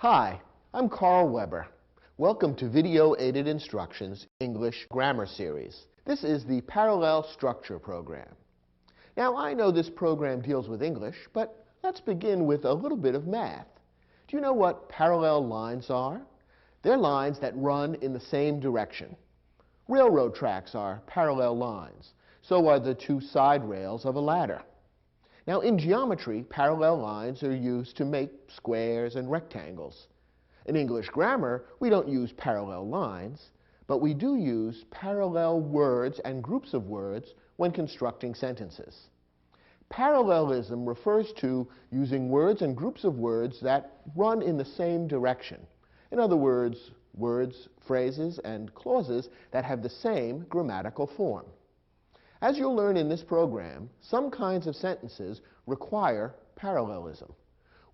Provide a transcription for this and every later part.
Hi, I'm Carl Weber. Welcome to Video Aided Instructions English Grammar Series. This is the Parallel Structure program. Now, I know this program deals with English, but let's begin with a little bit of math. Do you know what parallel lines are? They're lines that run in the same direction. Railroad tracks are parallel lines. So are the two side rails of a ladder. Now, in geometry, parallel lines are used to make squares and rectangles. In English grammar, we don't use parallel lines, but we do use parallel words and groups of words when constructing sentences. Parallelism refers to using words and groups of words that run in the same direction. In other words, words, phrases, and clauses that have the same grammatical form. As you'll learn in this program, some kinds of sentences require parallelism.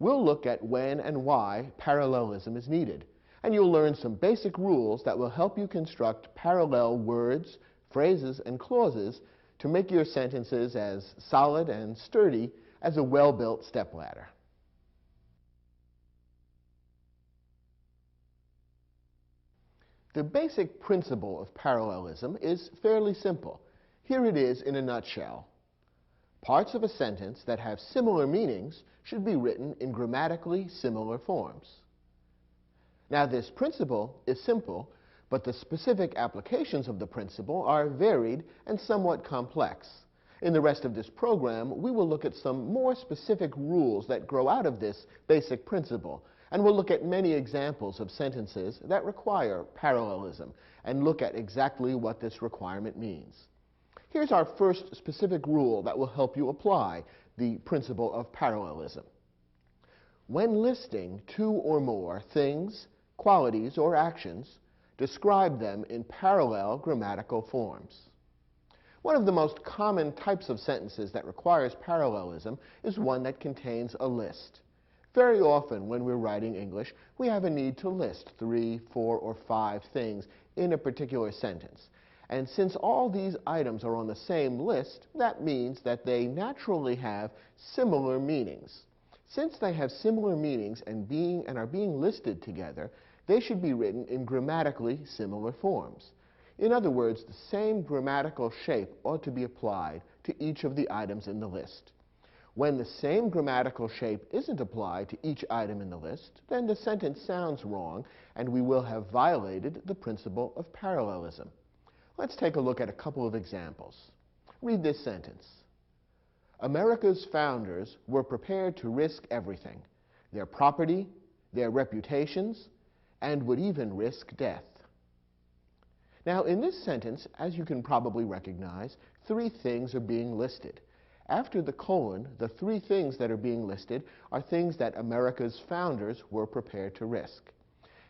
We'll look at when and why parallelism is needed, and you'll learn some basic rules that will help you construct parallel words, phrases, and clauses to make your sentences as solid and sturdy as a well-built stepladder. The basic principle of parallelism is fairly simple. Here it is in a nutshell. Parts of a sentence that have similar meanings should be written in grammatically similar forms. Now, this principle is simple, but the specific applications of the principle are varied and somewhat complex. In the rest of this program, we will look at some more specific rules that grow out of this basic principle, and we'll look at many examples of sentences that require parallelism and look at exactly what this requirement means. Here's our first specific rule that will help you apply the principle of parallelism. When listing two or more things, qualities, or actions, describe them in parallel grammatical forms. One of the most common types of sentences that requires parallelism is one that contains a list. Very often when we're writing English, we have a need to list 3, 4, or 5 things in a particular sentence. And since all these items are on the same list, that means that they naturally have similar meanings. Since they have similar meanings and are being listed together, they should be written in grammatically similar forms. In other words, the same grammatical shape ought to be applied to each of the items in the list. When the same grammatical shape isn't applied to each item in the list, then the sentence sounds wrong, and we will have violated the principle of parallelism. Let's take a look at a couple of examples. Read this sentence. America's founders were prepared to risk everything, their property, their reputations, and would even risk death. Now, in this sentence, as you can probably recognize, 3 things are being listed. After the colon, the 3 things that are being listed are things that America's founders were prepared to risk.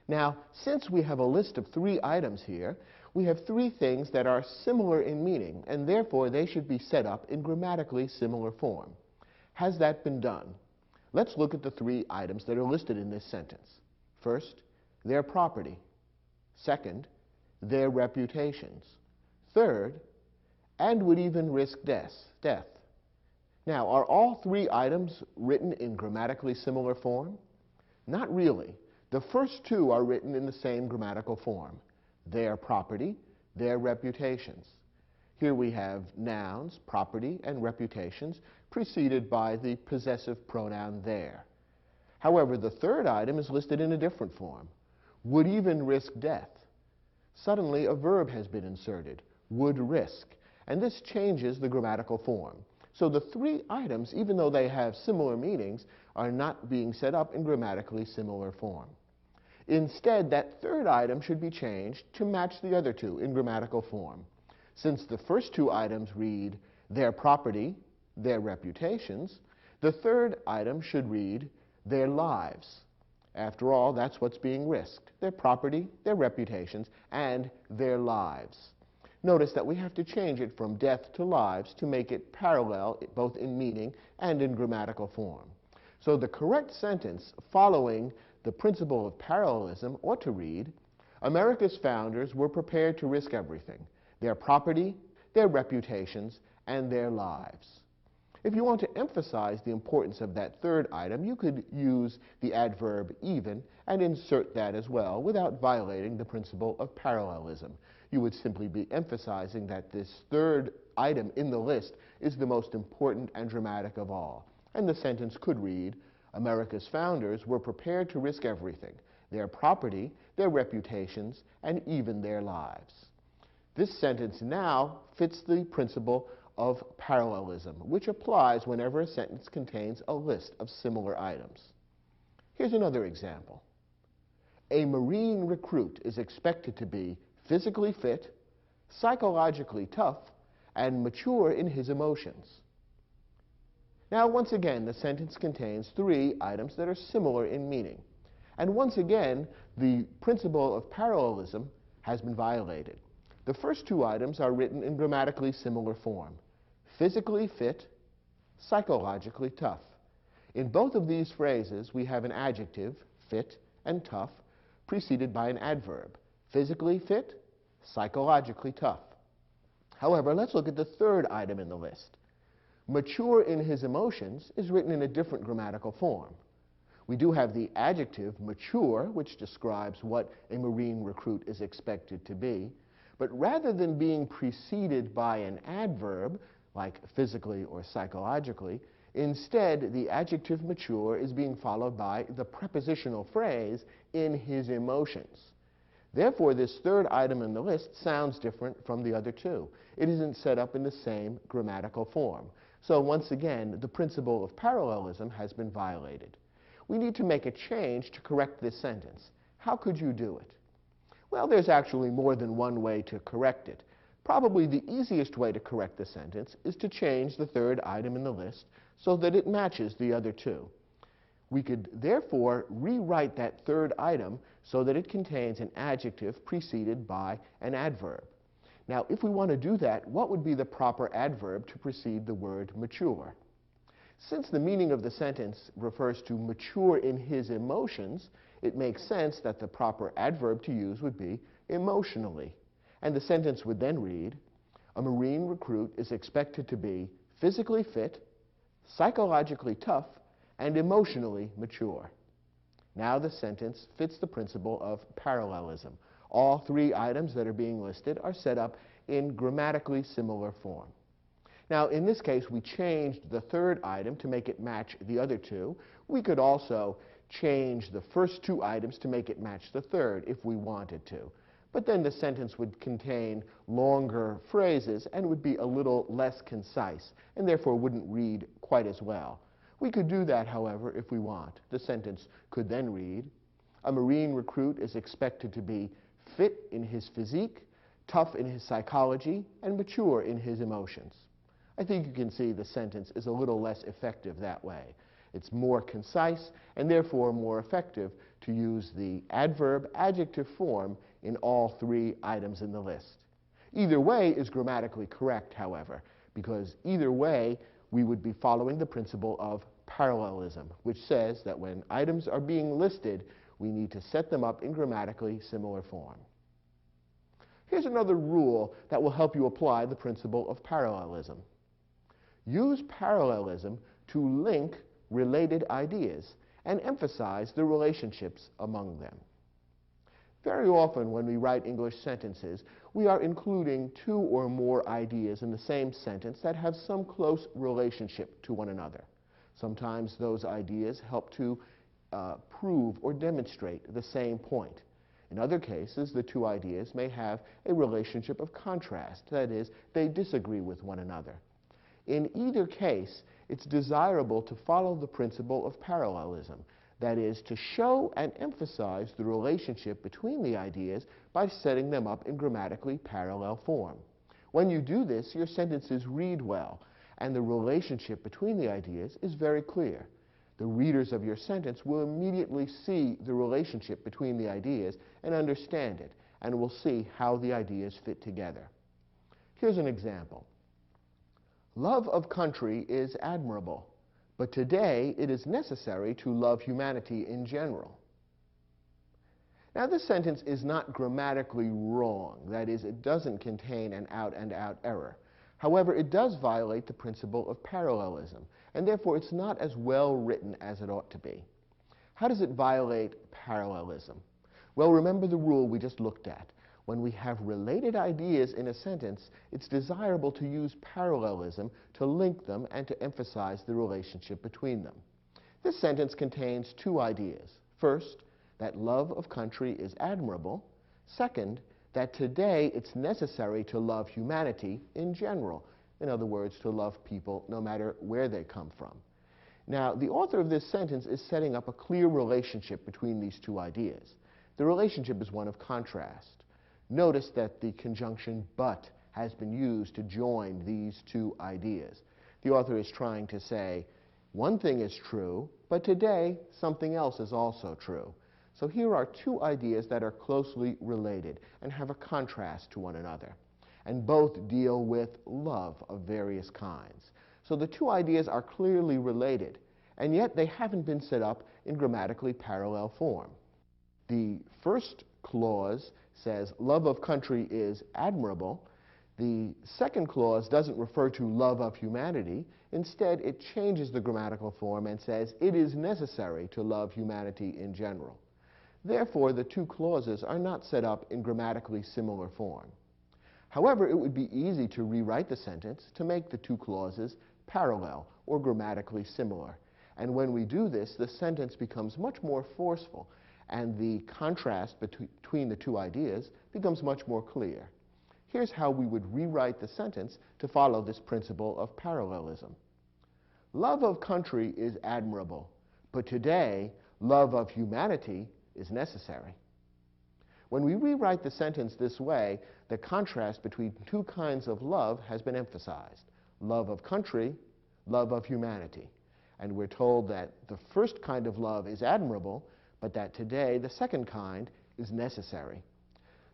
Now, since we have a list of 3 items here, we have 3 things that are similar in meaning, and therefore they should be set up in grammatically similar form. Has that been done? Let's look at the 3 items that are listed in this sentence. First, their property. Second, their reputations. Third, and would even risk death. Now, are all 3 items written in grammatically similar form? Not really. The first 2 are written in the same grammatical form. Their property, their reputations. Here we have nouns, property, and reputations preceded by the possessive pronoun their. However, the third item is listed in a different form. Would even risk death. Suddenly, a verb has been inserted, would risk, and this changes the grammatical form. So the 3 items, even though they have similar meanings, are not being set up in grammatically similar form. Instead, that third item should be changed to match the other 2 in grammatical form. Since the first 2 items read their property, their reputations, the third item should read their lives. After all, that's what's being risked, their property, their reputations, and their lives. Notice that we have to change it from death to lives to make it parallel both in meaning and in grammatical form. So the correct sentence following the principle of parallelism ought to read, America's founders were prepared to risk everything, their property, their reputations, and their lives. If you want to emphasize the importance of that third item, you could use the adverb even and insert that as well without violating the principle of parallelism. You would simply be emphasizing that this third item in the list is the most important and dramatic of all. And the sentence could read, America's founders were prepared to risk everything, their property, their reputations, and even their lives. This sentence now fits the principle of parallelism, which applies whenever a sentence contains a list of similar items. Here's another example. A Marine recruit is expected to be physically fit, psychologically tough, and mature in his emotions. Now, once again, the sentence contains three items that are similar in meaning. And once again, the principle of parallelism has been violated. The first two items are written in grammatically similar form. Physically fit, psychologically tough. In both of these phrases, we have an adjective, fit and tough, preceded by an adverb, physically fit, psychologically tough. However, let's look at the third item in the list. Mature in his emotions is written in a different grammatical form. We do have the adjective mature, which describes what a Marine recruit is expected to be, but rather than being preceded by an adverb, like physically or psychologically, instead the adjective mature is being followed by the prepositional phrase in his emotions. Therefore, this third item in the list sounds different from the other two. It isn't set up in the same grammatical form. So once again, the principle of parallelism has been violated. We need to make a change to correct this sentence. How could you do it? Well, there's actually more than one way to correct it. Probably the easiest way to correct the sentence is to change the third item in the list so that it matches the other two. We could therefore rewrite that third item so that it contains an adjective preceded by an adverb. Now, if we want to do that, what would be the proper adverb to precede the word mature? Since the meaning of the sentence refers to mature in his emotions, it makes sense that the proper adverb to use would be emotionally. And the sentence would then read, a Marine recruit is expected to be physically fit, psychologically tough, and emotionally mature. Now the sentence fits the principle of parallelism. All three items that are being listed are set up in grammatically similar form. Now, in this case, we changed the third item to make it match the other two. We could also change the first two items to make it match the third if we wanted to. But then the sentence would contain longer phrases and would be a little less concise, and therefore wouldn't read quite as well. We could do that, however, if we want. The sentence could then read, a Marine recruit is expected to be fit in his physique, tough in his psychology, and mature in his emotions. I think you can see the sentence is a little less effective that way. It's more concise and therefore more effective to use the adverb-adjective form in all three items in the list. Either way is grammatically correct, however, because either way we would be following the principle of parallelism, which says that when items are being listed, we need to set them up in grammatically similar form. Here's another rule that will help you apply the principle of parallelism. Use parallelism to link related ideas and emphasize the relationships among them. Very often when we write English sentences, we are including two or more ideas in the same sentence that have some close relationship to one another. Sometimes those ideas help to prove or demonstrate the same point. In other cases, the two ideas may have a relationship of contrast, that is, they disagree with one another. In either case, it's desirable to follow the principle of parallelism, that is, to show and emphasize the relationship between the ideas by setting them up in grammatically parallel form. When you do this, your sentences read well, and the relationship between the ideas is very clear. The readers of your sentence will immediately see the relationship between the ideas and understand it, and will see how the ideas fit together. Here's an example. Love of country is admirable, but today it is necessary to love humanity in general. Now, this sentence is not grammatically wrong. That is, it doesn't contain an out-and-out error. However, it does violate the principle of parallelism, and therefore it's not as well written as it ought to be. How does it violate parallelism? Well, remember the rule we just looked at. When we have related ideas in a sentence, it's desirable to use parallelism to link them and to emphasize the relationship between them. This sentence contains two ideas. First, that love of country is admirable. Second, that today it's necessary to love humanity in general. In other words, to love people no matter where they come from. Now, the author of this sentence is setting up a clear relationship between these two ideas. The relationship is one of contrast. Notice that the conjunction but has been used to join these two ideas. The author is trying to say, one thing is true, but today something else is also true. So here are two ideas that are closely related and have a contrast to one another. And both deal with love of various kinds. So the two ideas are clearly related, and yet they haven't been set up in grammatically parallel form. The first clause says love of country is admirable. The second clause doesn't refer to love of humanity. Instead, it changes the grammatical form and says it is necessary to love humanity in general. Therefore, the two clauses are not set up in grammatically similar form. However, it would be easy to rewrite the sentence to make the two clauses parallel or grammatically similar. And when we do this, the sentence becomes much more forceful, and the contrast between the two ideas becomes much more clear. Here's how we would rewrite the sentence to follow this principle of parallelism. Love of country is admirable, but today, love of humanity is necessary. When we rewrite the sentence this way, the contrast between two kinds of love has been emphasized. Love of country, love of humanity. And we're told that the first kind of love is admirable, but that today the second kind is necessary.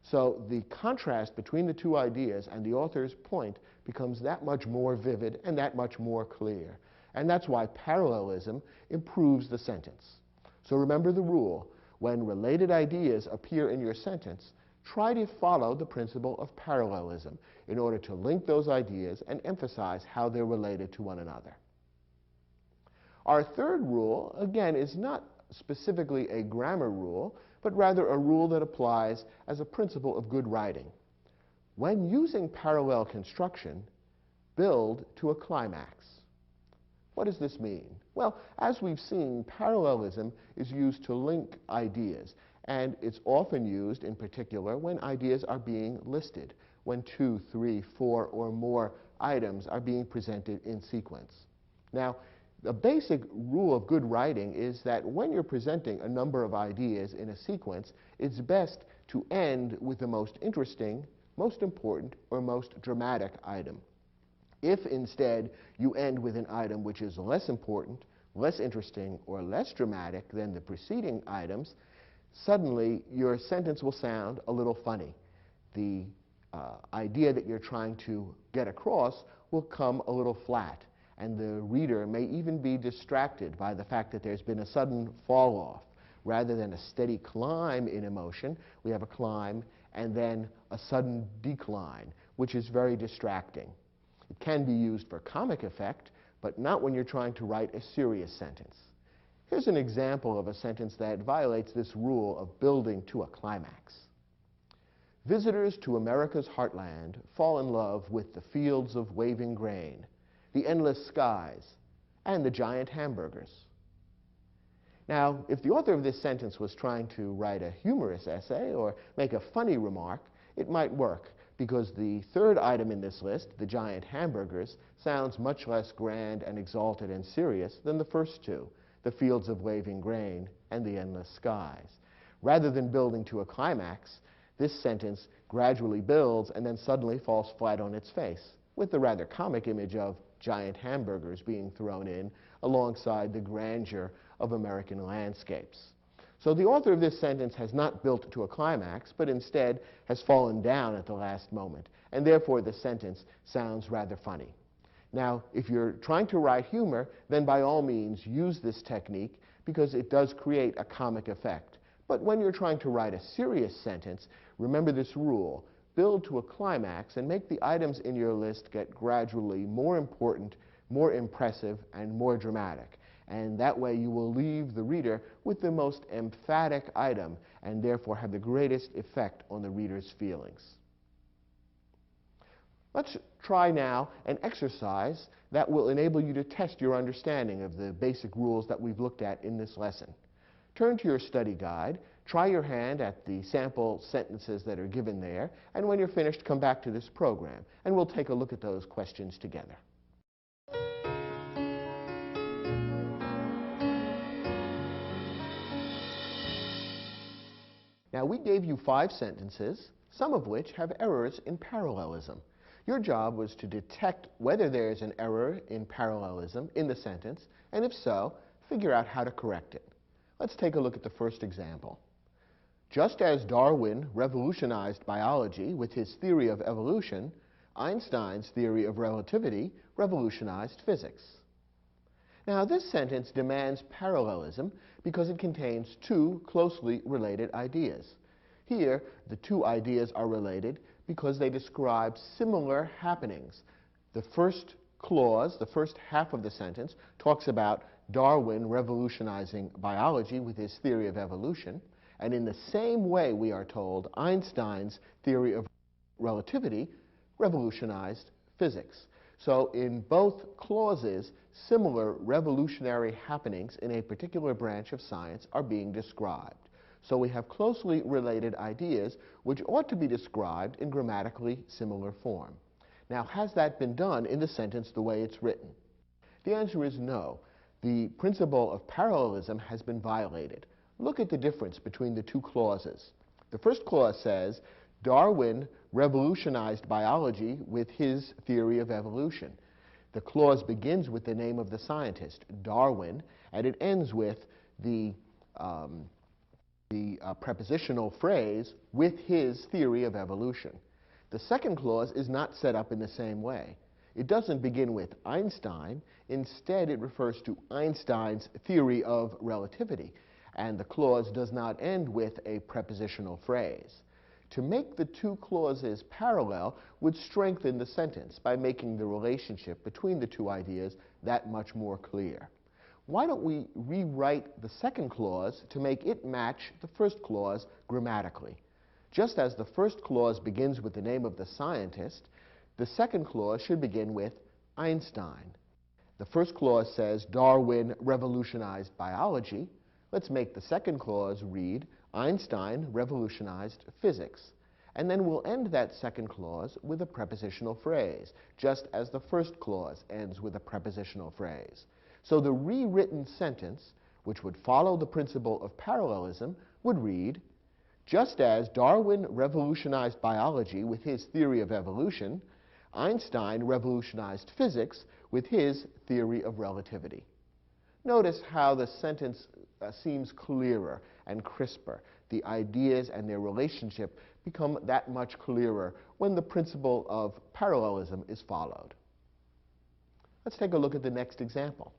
So the contrast between the two ideas and the author's point becomes that much more vivid and that much more clear. And that's why parallelism improves the sentence. So remember the rule. When related ideas appear in your sentence, try to follow the principle of parallelism in order to link those ideas and emphasize how they're related to one another. Our third rule, again, is not specifically a grammar rule, but rather a rule that applies as a principle of good writing. When using parallel construction, build to a climax. What does this mean? Well, as we've seen, parallelism is used to link ideas, and it's often used in particular when ideas are being listed, when 2, 3, 4, or more items are being presented in sequence. Now, the basic rule of good writing is that when you're presenting a number of ideas in a sequence, it's best to end with the most interesting, most important, or most dramatic item. If instead you end with an item which is less important, less interesting, or less dramatic than the preceding items, suddenly your sentence will sound a little funny. The idea that you're trying to get across will come a little flat, and the reader may even be distracted by the fact that there's been a sudden fall off. Rather than a steady climb in emotion, we have a climb and then a sudden decline, which is very distracting. It can be used for comic effect, but not when you're trying to write a serious sentence. Here's an example of a sentence that violates this rule of building to a climax. Visitors to America's heartland fall in love with the fields of waving grain, the endless skies, and the giant hamburgers. Now, if the author of this sentence was trying to write a humorous essay or make a funny remark, it might work, because the third item in this list, the giant hamburgers, sounds much less grand and exalted and serious than the first two, the fields of waving grain and the endless skies. Rather than building to a climax, this sentence gradually builds and then suddenly falls flat on its face, with the rather comic image of giant hamburgers being thrown in alongside the grandeur of American landscapes. So the author of this sentence has not built to a climax, but instead has fallen down at the last moment, and therefore the sentence sounds rather funny. Now, if you're trying to write humor, then by all means use this technique, because it does create a comic effect. But when you're trying to write a serious sentence, remember this rule: build to a climax and make the items in your list get gradually more important, more impressive, and more dramatic. And that way you will leave the reader with the most emphatic item and therefore have the greatest effect on the reader's feelings. Let's try now an exercise that will enable you to test your understanding of the basic rules that we've looked at in this lesson. Turn to your study guide, try your hand at the sample sentences that are given there, and when you're finished, come back to this program, and we'll take a look at those questions together. Now, we gave you 5 sentences, some of which have errors in parallelism. Your job was to detect whether there is an error in parallelism in the sentence, and if so, figure out how to correct it. Let's take a look at the first example. Just as Darwin revolutionized biology with his theory of evolution, Einstein's theory of relativity revolutionized physics. Now, this sentence demands parallelism because it contains 2 closely related ideas. Here, the 2 ideas are related because they describe similar happenings. The first clause, the first half of the sentence, talks about Darwin revolutionizing biology with his theory of evolution, and in the same way, we are told, Einstein's theory of relativity revolutionized physics. So in both clauses, similar revolutionary happenings in a particular branch of science are being described. So we have closely related ideas which ought to be described in grammatically similar form. Now, has that been done in the sentence the way it's written? The answer is no. The principle of parallelism has been violated. Look at the difference between the 2 clauses. The first clause says, Darwin revolutionized biology with his theory of evolution. The clause begins with the name of the scientist, Darwin, and it ends with the prepositional phrase, with his theory of evolution. The second clause is not set up in the same way. It doesn't begin with Einstein. Instead, it refers to Einstein's theory of relativity, and the clause does not end with a prepositional phrase. To make the 2 clauses parallel would strengthen the sentence by making the relationship between the 2 ideas that much more clear. Why don't we rewrite the second clause to make it match the first clause grammatically? Just as the first clause begins with the name of the scientist, the second clause should begin with Einstein. The first clause says Darwin revolutionized biology. Let's make the second clause read Einstein revolutionized physics. And then we'll end that second clause with a prepositional phrase, just as the first clause ends with a prepositional phrase. So the rewritten sentence, which would follow the principle of parallelism, would read, just as Darwin revolutionized biology with his theory of evolution, Einstein revolutionized physics with his theory of relativity. Notice how the sentence seems clearer and crisper. The ideas and their relationship become that much clearer when the principle of parallelism is followed. Let's take a look at the next example.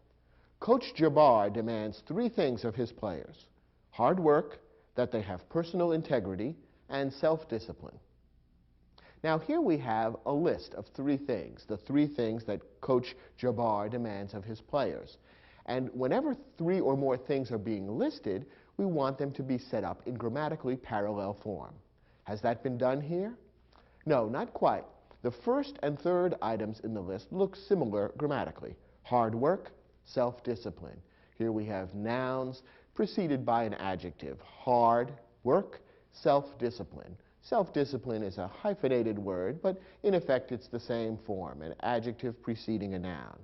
Coach Jabbar demands 3 things of his players: hard work, that they have personal integrity, and self-discipline. Now, here we have a list of 3 things, the 3 things that Coach Jabbar demands of his players. And whenever 3 or more things are being listed, we want them to be set up in grammatically parallel form. Has that been done here? No, not quite. The first and third items in the list look similar grammatically: hard work, self-discipline. Here we have nouns preceded by an adjective: hard work, self-discipline. Self-discipline is a hyphenated word, but in effect it's the same form, an adjective preceding a noun.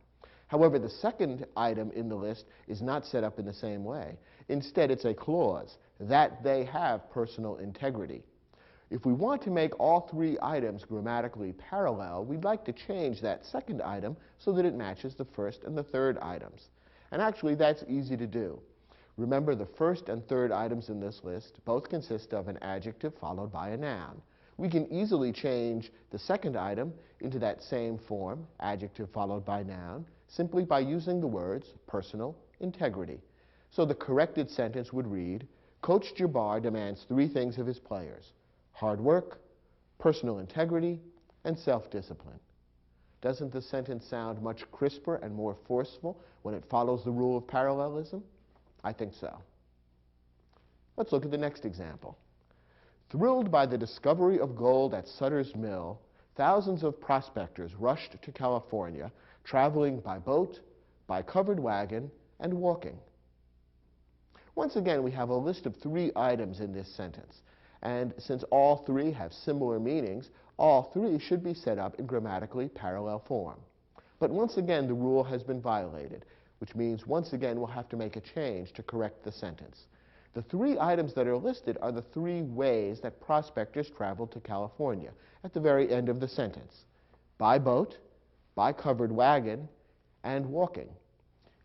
However, the second item in the list is not set up in the same way. Instead, it's a clause, that they have personal integrity. If we want to make all 3 items grammatically parallel, we'd like to change that second item so that it matches the first and the third items. And actually, that's easy to do. Remember, the first and third items in this list both consist of an adjective followed by a noun. We can easily change the second item into that same form, adjective followed by noun, simply by using the words personal integrity. So the corrected sentence would read, Coach Jabbar demands 3 things of his players: hard work, personal integrity, and self-discipline. Doesn't the sentence sound much crisper and more forceful when it follows the rule of parallelism? I think so. Let's look at the next example. Thrilled by the discovery of gold at Sutter's Mill, thousands of prospectors rushed to California, traveling by boat, by covered wagon, and walking. Once again, we have a list of 3 items in this sentence. And since all 3 have similar meanings, all 3 should be set up in grammatically parallel form. But once again, the rule has been violated, which means once again we'll have to make a change to correct the sentence. The 3 items that are listed are the 3 ways that prospectors traveled to California at the very end of the sentence: by boat, by covered wagon, and walking.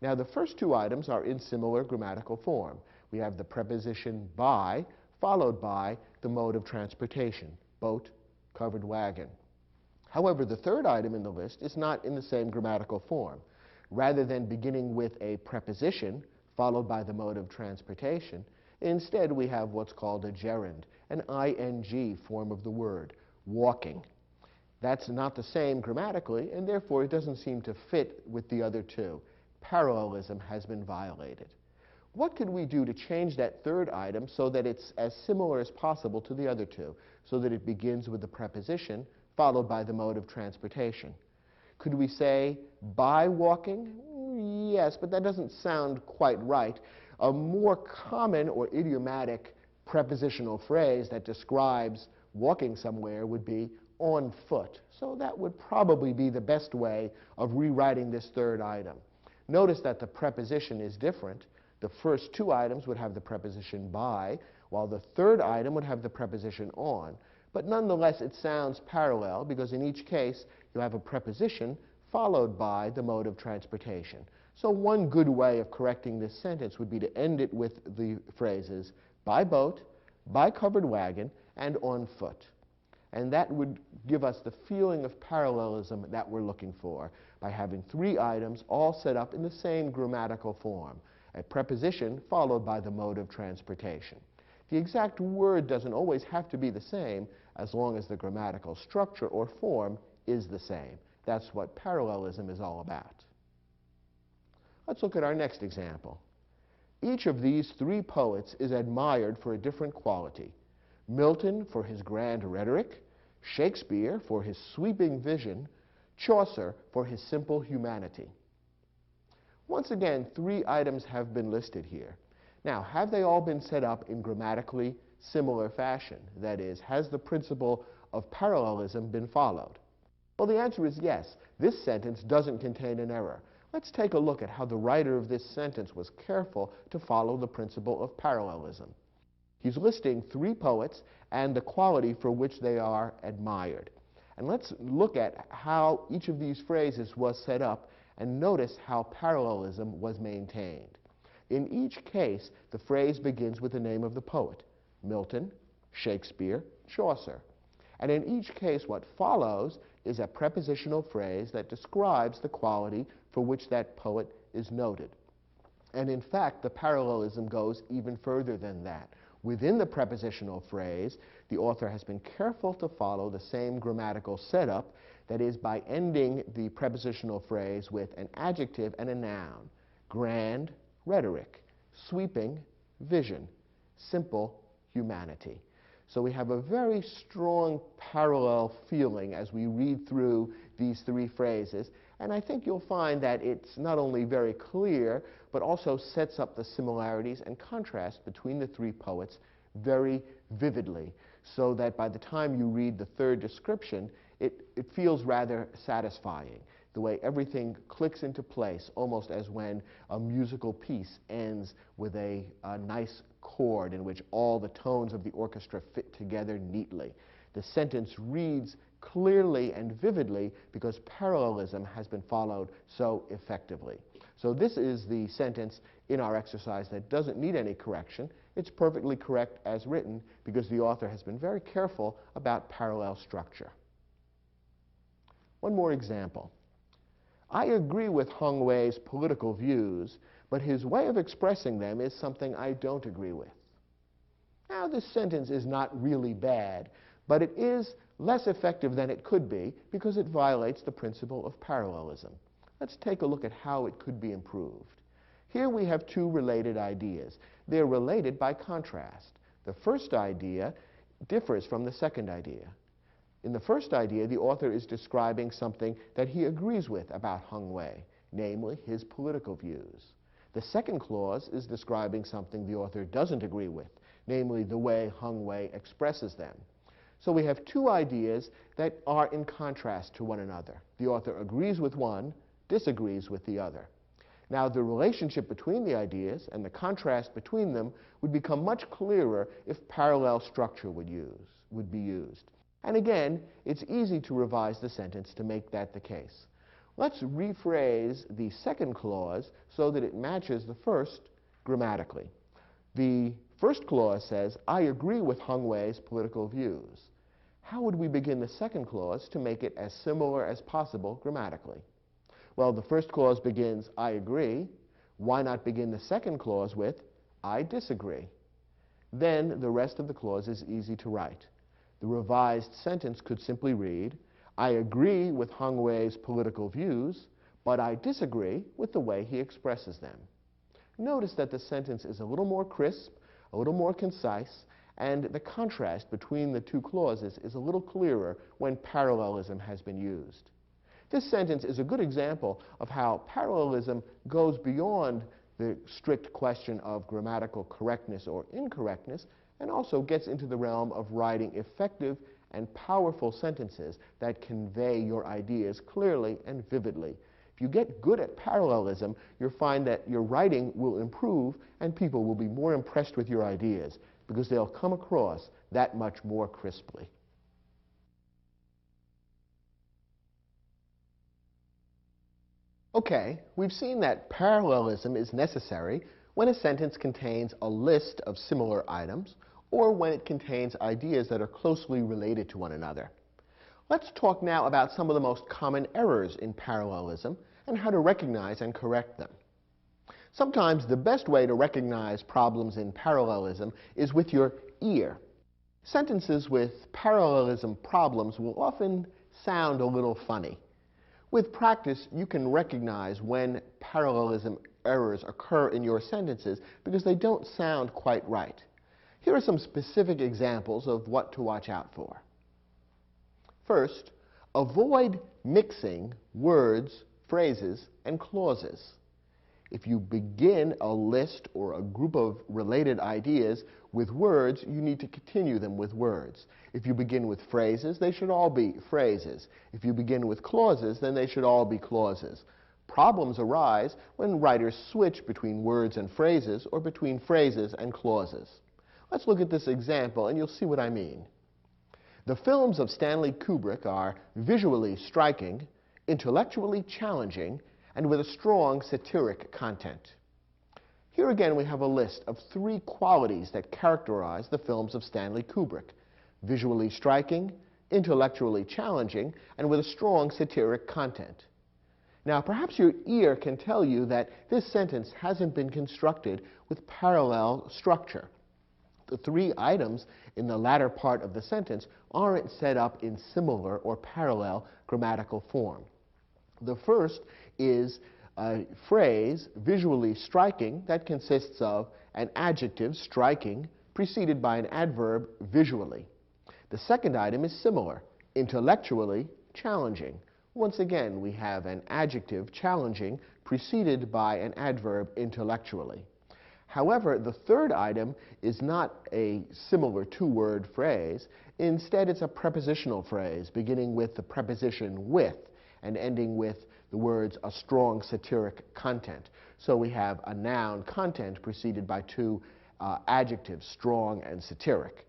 Now, the first 2 items are in similar grammatical form. We have the preposition by, followed by the mode of transportation: boat, covered wagon. However, the 3rd item in the list is not in the same grammatical form. Rather than beginning with a preposition followed by the mode of transportation, instead we have what's called a gerund, an ing form of the word, walking. That's not the same grammatically, and therefore it doesn't seem to fit with the other 2. Parallelism has been violated. What could we do to change that 3rd item so that it's as similar as possible to the other 2, so that it begins with the preposition followed by the mode of transportation? Could we say by walking? Yes, but that doesn't sound quite right. A more common or idiomatic prepositional phrase that describes walking somewhere would be on foot. So that would probably be the best way of rewriting this 3rd item. Notice that the preposition is different. The first 2 items would have the preposition by, while the 3rd item would have the preposition on. But nonetheless, it sounds parallel because in each case you have a preposition followed by the mode of transportation. So one good way of correcting this sentence would be to end it with the phrases by boat, by covered wagon, and on foot. And that would give us the feeling of parallelism that we're looking for by having 3 items all set up in the same grammatical form: a preposition followed by the mode of transportation. The exact word doesn't always have to be the same as long as the grammatical structure or form is the same. That's what parallelism is all about. Let's look at our next example. Each of these 3 poets is admired for a different quality: Milton for his grand rhetoric, Shakespeare for his sweeping vision, Chaucer for his simple humanity. Once again, 3 items have been listed here. Now, have they all been set up in grammatically similar fashion? That is, has the principle of parallelism been followed? Well, the answer is yes. This sentence doesn't contain an error. Let's take a look at how the writer of this sentence was careful to follow the principle of parallelism. He's listing 3 poets and the quality for which they are admired. And let's look at how each of these phrases was set up and notice how parallelism was maintained. In each case, the phrase begins with the name of the poet: Milton, Shakespeare, Chaucer. And in each case, what follows is a prepositional phrase that describes the quality for which that poet is noted. And in fact, the parallelism goes even further than that. Within the prepositional phrase, the author has been careful to follow the same grammatical setup, that is, by ending the prepositional phrase with an adjective and a noun: grand rhetoric, sweeping vision, simple humanity. So we have a very strong parallel feeling as we read through these 3 phrases, and I think you'll find that it's not only very clear, but also sets up the similarities and contrasts between the 3 poets very vividly, so that by the time you read the 3rd description, it feels rather satisfying, the way everything clicks into place, almost as when a musical piece ends with a nice chord in which all the tones of the orchestra fit together neatly. The sentence reads clearly and vividly because parallelism has been followed so effectively. So this is the sentence in our exercise that doesn't need any correction. It's perfectly correct as written because the author has been very careful about parallel structure. One more example. I agree with Hung Wei's political views, but his way of expressing them is something I don't agree with. Now, this sentence is not really bad, but it is less effective than it could be because it violates the principle of parallelism. Let's take a look at how it could be improved. Here we have two related ideas. They're related by contrast. The first idea differs from the second idea. In the first idea, the author is describing something that he agrees with about Hung Wei, namely his political views. The second clause is describing something the author doesn't agree with, namely the way Hung Wei expresses them. So we have two ideas that are in contrast to one another. The author agrees with one, disagrees with the other. Now, the relationship between the ideas and the contrast between them would become much clearer if parallel structure would be used. And again, it's easy to revise the sentence to make that the case. Let's rephrase the second clause so that it matches the first grammatically. The first clause says, I agree with Hung Wei's political views. How would we begin the second clause to make it as similar as possible grammatically? Well, the first clause begins, I agree. Why not begin the second clause with, I disagree? Then the rest of the clause is easy to write. The revised sentence could simply read, I agree with Hung Wei's political views, but I disagree with the way he expresses them. Notice that the sentence is a little more crisp, a little more concise, and the contrast between the two clauses is a little clearer when parallelism has been used. This sentence is a good example of how parallelism goes beyond the strict question of grammatical correctness or incorrectness and also gets into the realm of writing effective and powerful sentences that convey your ideas clearly and vividly. If you get good at parallelism, you'll find that your writing will improve and people will be more impressed with your ideas because they'll come across that much more crisply. Okay, we've seen that parallelism is necessary when a sentence contains a list of similar items or when it contains ideas that are closely related to one another. Let's talk now about some of the most common errors in parallelism and how to recognize and correct them. Sometimes the best way to recognize problems in parallelism is with your ear. Sentences with parallelism problems will often sound a little funny. With practice, you can recognize when parallelism errors occur in your sentences because they don't sound quite right. Here are some specific examples of what to watch out for. First, avoid mixing words, phrases, and clauses. If you begin a list or a group of related ideas with words, you need to continue them with words. If you begin with phrases, they should all be phrases. If you begin with clauses, then they should all be clauses. Problems arise when writers switch between words and phrases or between phrases and clauses. Let's look at this example and you'll see what I mean. The films of Stanley Kubrick are visually striking, intellectually challenging, and with a strong satiric content. Here again we have a list of 3 qualities that characterize the films of Stanley Kubrick: visually striking, intellectually challenging, and with a strong satiric content. Now perhaps your ear can tell you that this sentence hasn't been constructed with parallel structure. The 3 items in the latter part of the sentence aren't set up in similar or parallel grammatical form. The first is a phrase, visually striking, that consists of an adjective, striking, preceded by an adverb, visually. The second item is similar, intellectually challenging. Once again, we have an adjective, challenging, preceded by an adverb, intellectually. However, the third item is not a similar 2-word phrase. Instead, it's a prepositional phrase beginning with the preposition with and ending with the words a strong satiric content. So we have a noun, content, preceded by 2 adjectives, strong and satiric.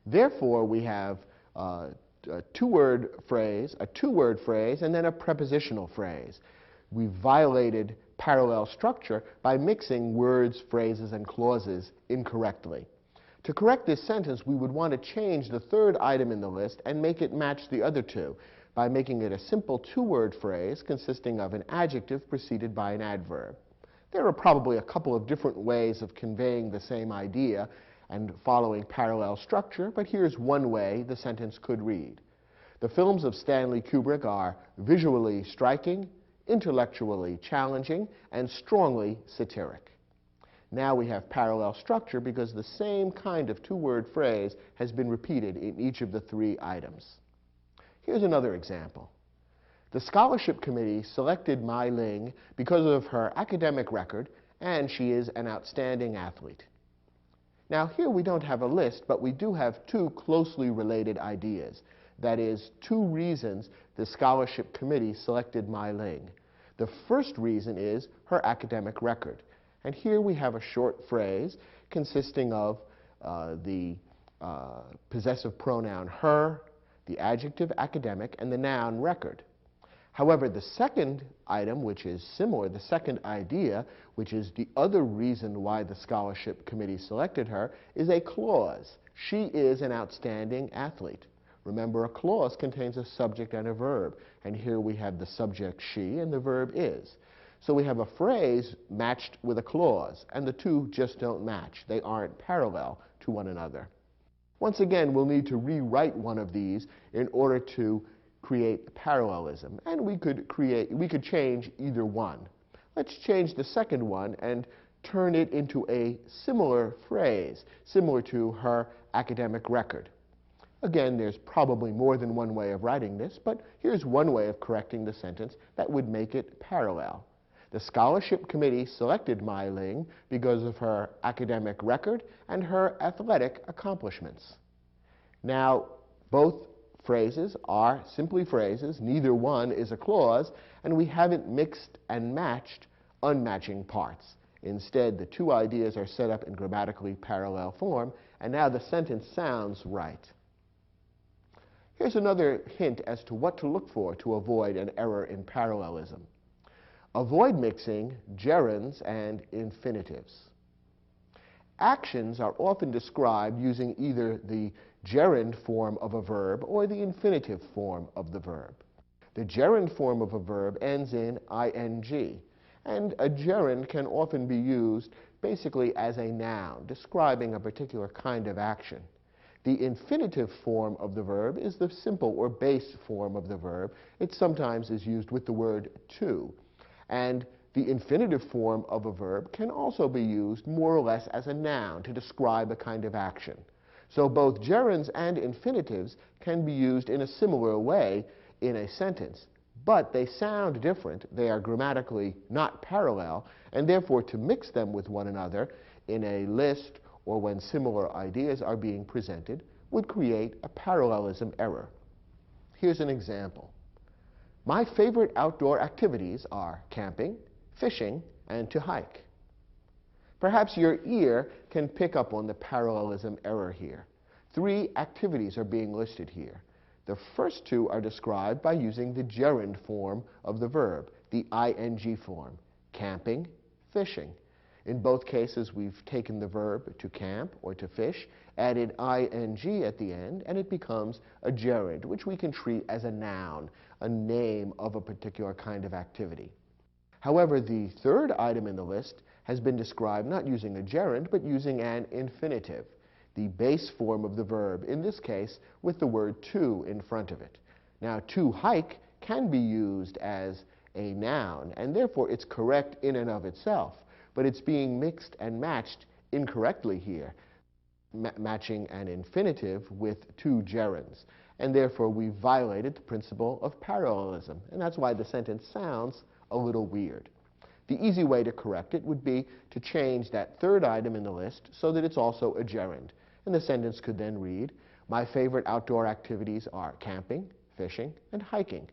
Therefore, we have a 2-word phrase, and then a prepositional phrase. We violated parallel structure by mixing words, phrases, and clauses incorrectly. To correct this sentence, we would want to change the third item in the list and make it match the other 2 by making it a simple 2-word phrase consisting of an adjective preceded by an adverb. There are probably a couple of different ways of conveying the same idea, and following parallel structure, but here's one way the sentence could read. The films of Stanley Kubrick are visually striking, intellectually challenging, and strongly satiric. Now we have parallel structure because the same kind of two-word phrase has been repeated in each of the three items. Here's another example. The scholarship committee selected Mai Ling because of her academic record, and she is an outstanding athlete. Now here we don't have a list, but we do have two closely related ideas. That is, two reasons the scholarship committee selected Mai Ling. The first reason is her academic record. And here we have a short phrase consisting of the possessive pronoun her, the adjective academic, and the noun record. However, the second item, which is similar, the second idea, which is the other reason why the scholarship committee selected her, is a clause. She is an outstanding athlete. Remember, a clause contains a subject and a verb, and here we have the subject she and the verb is. So we have a phrase matched with a clause, and the two just don't match. They aren't parallel to one another. Once again, we'll need to rewrite one of these in order to create parallelism, and we could change either one. Let's change the second one and turn it into a similar phrase, similar to her academic record. Again, there's probably more than one way of writing this, but here's one way of correcting the sentence that would make it parallel. The scholarship committee selected Mai Ling because of her academic record and her athletic accomplishments. Now, both phrases are simply phrases. Neither one is a clause, and we haven't mixed and matched unmatching parts. Instead, the two ideas are set up in grammatically parallel form, and now the sentence sounds right. Here's another hint as to what to look for to avoid an error in parallelism. Avoid mixing gerunds and infinitives. Actions are often described using either the gerund form of a verb or the infinitive form of the verb. The gerund form of a verb ends in ing, and a gerund can often be used basically as a noun, describing a particular kind of action. The infinitive form of the verb is the simple or base form of the verb. It sometimes is used with the word to. And the infinitive form of a verb can also be used more or less as a noun to describe a kind of action. So both gerunds and infinitives can be used in a similar way in a sentence, but they sound different. They are grammatically not parallel, and therefore to mix them with one another in a list or when similar ideas are being presented would create a parallelism error. Here's an example. My favorite outdoor activities are camping, fishing, and to hike. Perhaps your ear can pick up on the parallelism error here. Three activities are being listed here. The first two are described by using the gerund form of the verb, the ing form, camping, fishing. In both cases, we've taken the verb to camp or to fish, added ing at the end, and it becomes a gerund, which we can treat as a noun, a name of a particular kind of activity. However, the third item in the list has been described not using a gerund, but using an infinitive, the base form of the verb, in this case with the word to in front of it. Now, to hike can be used as a noun, and therefore it's correct in and of itself, but it's being mixed and matched incorrectly here, matching an infinitive with two gerunds. And therefore, we've violated the principle of parallelism, and that's why the sentence sounds a little weird. The easy way to correct it would be to change that third item in the list so that it's also a gerund. And the sentence could then read, my favorite outdoor activities are camping, fishing, and hiking.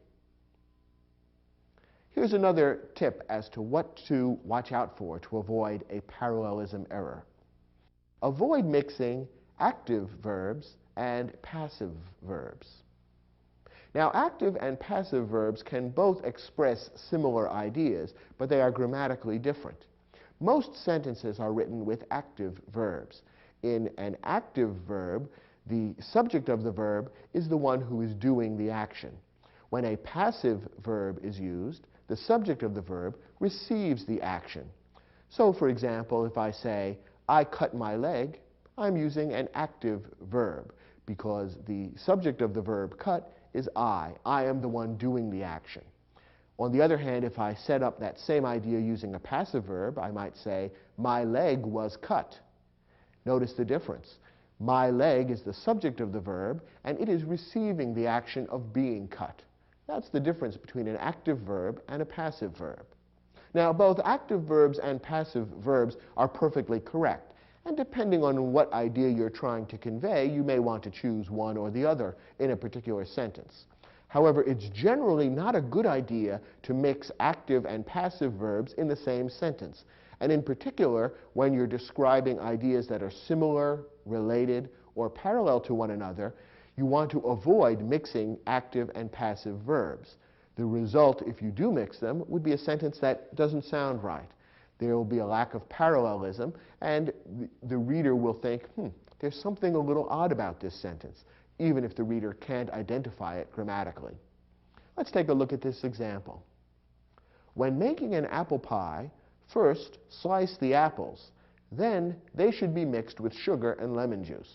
Here's another tip as to what to watch out for to avoid a parallelism error. Avoid mixing active verbs and passive verbs. Now, active and passive verbs can both express similar ideas, but they are grammatically different. Most sentences are written with active verbs. In an active verb, the subject of the verb is the one who is doing the action. When a passive verb is used, the subject of the verb receives the action. So, for example, if I say, I cut my leg, I'm using an active verb because the subject of the verb cut is I. I am the one doing the action. On the other hand, if I set up that same idea using a passive verb, I might say, my leg was cut. Notice the difference. My leg is the subject of the verb, and it is receiving the action of being cut. That's the difference between an active verb and a passive verb. Now, both active verbs and passive verbs are perfectly correct, and depending on what idea you're trying to convey, you may want to choose one or the other in a particular sentence. However, it's generally not a good idea to mix active and passive verbs in the same sentence, and in particular, when you're describing ideas that are similar, related, or parallel to one another, you want to avoid mixing active and passive verbs. The result, if you do mix them, would be a sentence that doesn't sound right. There will be a lack of parallelism, and the reader will think, there's something a little odd about this sentence, even if the reader can't identify it grammatically. Let's take a look at this example. When making an apple pie, first slice the apples, then they should be mixed with sugar and lemon juice.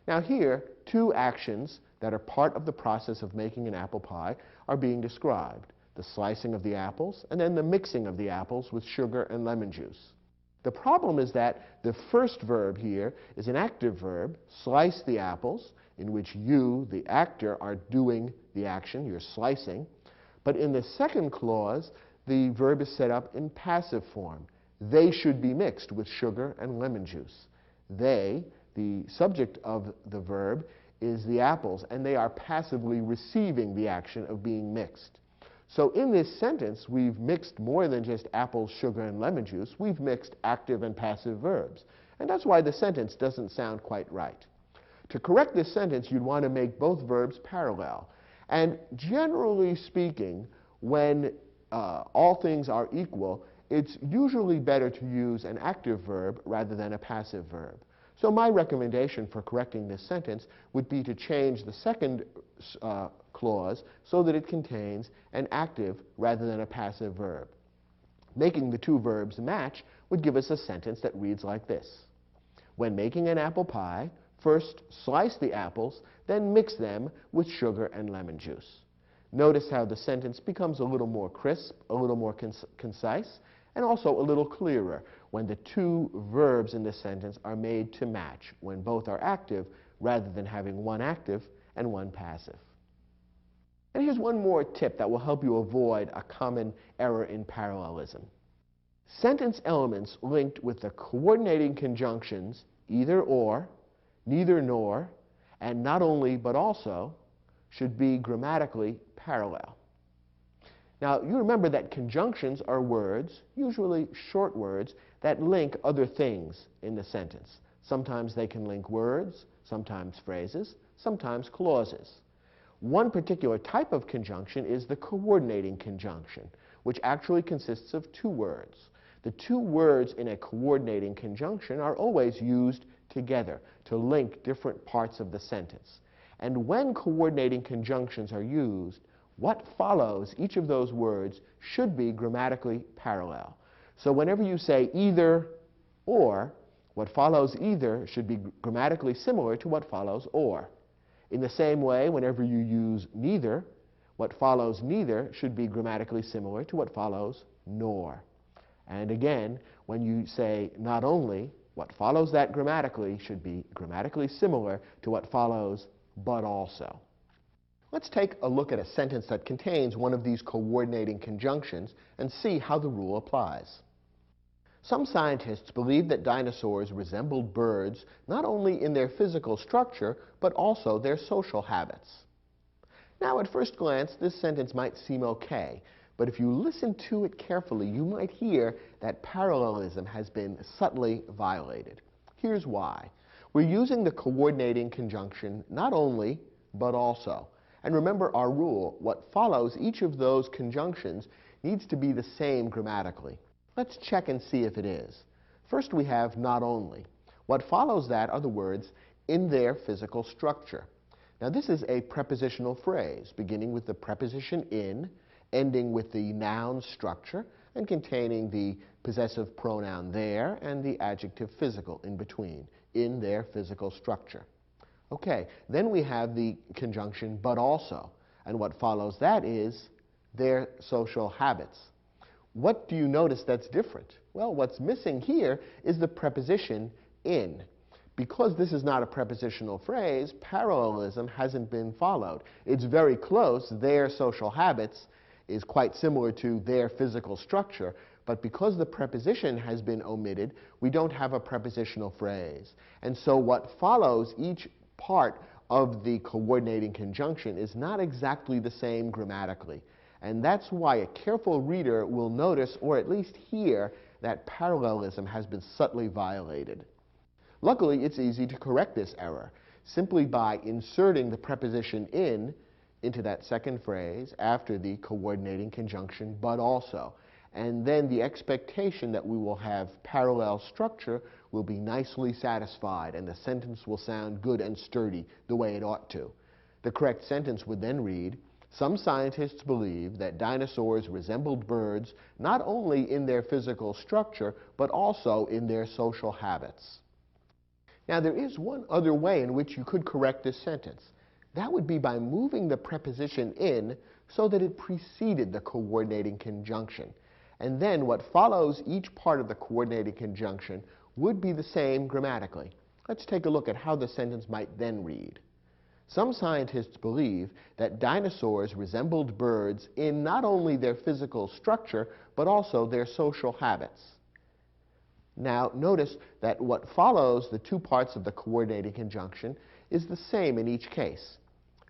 Now here, two actions that are part of the process of making an apple pie are being described: the slicing of the apples and then the mixing of the apples with sugar and lemon juice. The problem is that the first verb here is an active verb, slice the apples, in which you, the actor, are doing the action, you're slicing. But in the second clause, the verb is set up in passive form. They should be mixed with sugar and lemon juice. They, the subject of the verb, is the apples, and they are passively receiving the action of being mixed. So in this sentence, we've mixed more than just apples, sugar, and lemon juice. We've mixed active and passive verbs. And that's why the sentence doesn't sound quite right. To correct this sentence, you'd want to make both verbs parallel. And generally speaking, when all things are equal, it's usually better to use an active verb rather than a passive verb. So my recommendation for correcting this sentence would be to change the second clause so that it contains an active rather than a passive verb. Making the two verbs match would give us a sentence that reads like this: when making an apple pie, first slice the apples, then mix them with sugar and lemon juice. Notice how the sentence becomes a little more crisp, a little more concise, and also a little clearer when the two verbs in the sentence are made to match, when both are active rather than having one active and one passive. And here's one more tip that will help you avoid a common error in parallelism. Sentence elements linked with the coordinating conjunctions either or, neither nor, and not only but also should be grammatically parallel. Now, you remember that conjunctions are words, usually short words, that link other things in the sentence. Sometimes they can link words, sometimes phrases, sometimes clauses. One particular type of conjunction is the coordinating conjunction, which actually consists of two words. The two words in a coordinating conjunction are always used together to link different parts of the sentence. And when coordinating conjunctions are used, what follows each of those words should be grammatically parallel. So whenever you say either or, what follows either should be grammatically similar to what follows or. In the same way, whenever you use neither, what follows neither should be grammatically similar to what follows nor. And again, when you say not only, what follows that grammatically should be grammatically similar to what follows but also. Let's take a look at a sentence that contains one of these coordinating conjunctions and see how the rule applies. Some scientists believe that dinosaurs resembled birds not only in their physical structure, but also their social habits. Now, at first glance, this sentence might seem okay, but if you listen to it carefully, you might hear that parallelism has been subtly violated. Here's why. We're using the coordinating conjunction not only, but also. And remember our rule, what follows each of those conjunctions needs to be the same grammatically. Let's check and see if it is. First we have not only. What follows that are the words in their physical structure. Now this is a prepositional phrase, beginning with the preposition in, ending with the noun structure, and containing the possessive pronoun there and the adjective physical in between, in their physical structure. Okay, then we have the conjunction but also, and what follows that is their social habits. What do you notice that's different? Well, what's missing here is the preposition in. Because this is not a prepositional phrase, parallelism hasn't been followed. It's very close. Their social habits is quite similar to their physical structure, but because the preposition has been omitted, we don't have a prepositional phrase. And so what follows each part of the coordinating conjunction is not exactly the same grammatically. And that's why a careful reader will notice, or at least hear, that parallelism has been subtly violated. Luckily, it's easy to correct this error simply by inserting the preposition in into that second phrase after the coordinating conjunction but also. And then the expectation that we will have parallel structure will be nicely satisfied, and the sentence will sound good and sturdy the way it ought to. The correct sentence would then read, "Some scientists believe that dinosaurs resembled birds not only in their physical structure, but also in their social habits." Now, there is one other way in which you could correct this sentence. That would be by moving the preposition in so that it preceded the coordinating conjunction. And then what follows each part of the coordinating conjunction would be the same grammatically. Let's take a look at how the sentence might then read. Some scientists believe that dinosaurs resembled birds in not only their physical structure, but also their social habits. Now, notice that what follows the two parts of the coordinating conjunction is the same in each case.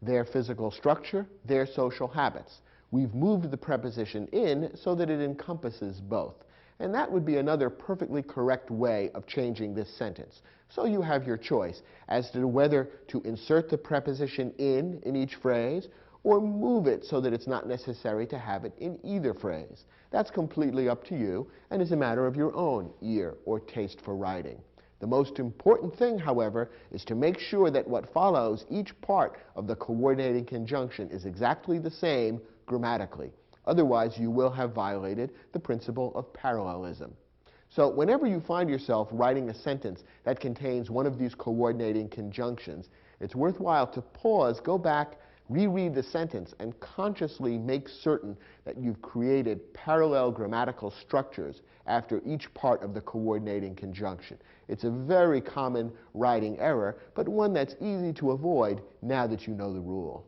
Their physical structure, their social habits. We've moved the preposition in so that it encompasses both. And that would be another perfectly correct way of changing this sentence. So you have your choice as to whether to insert the preposition in each phrase or move it so that it's not necessary to have it in either phrase. That's completely up to you and is a matter of your own ear or taste for writing. The most important thing, however, is to make sure that what follows each part of the coordinating conjunction is exactly the same grammatically. Otherwise, you will have violated the principle of parallelism. So whenever you find yourself writing a sentence that contains one of these coordinating conjunctions, it's worthwhile to pause, go back, reread the sentence, and consciously make certain that you've created parallel grammatical structures after each part of the coordinating conjunction. It's a very common writing error, but one that's easy to avoid now that you know the rule.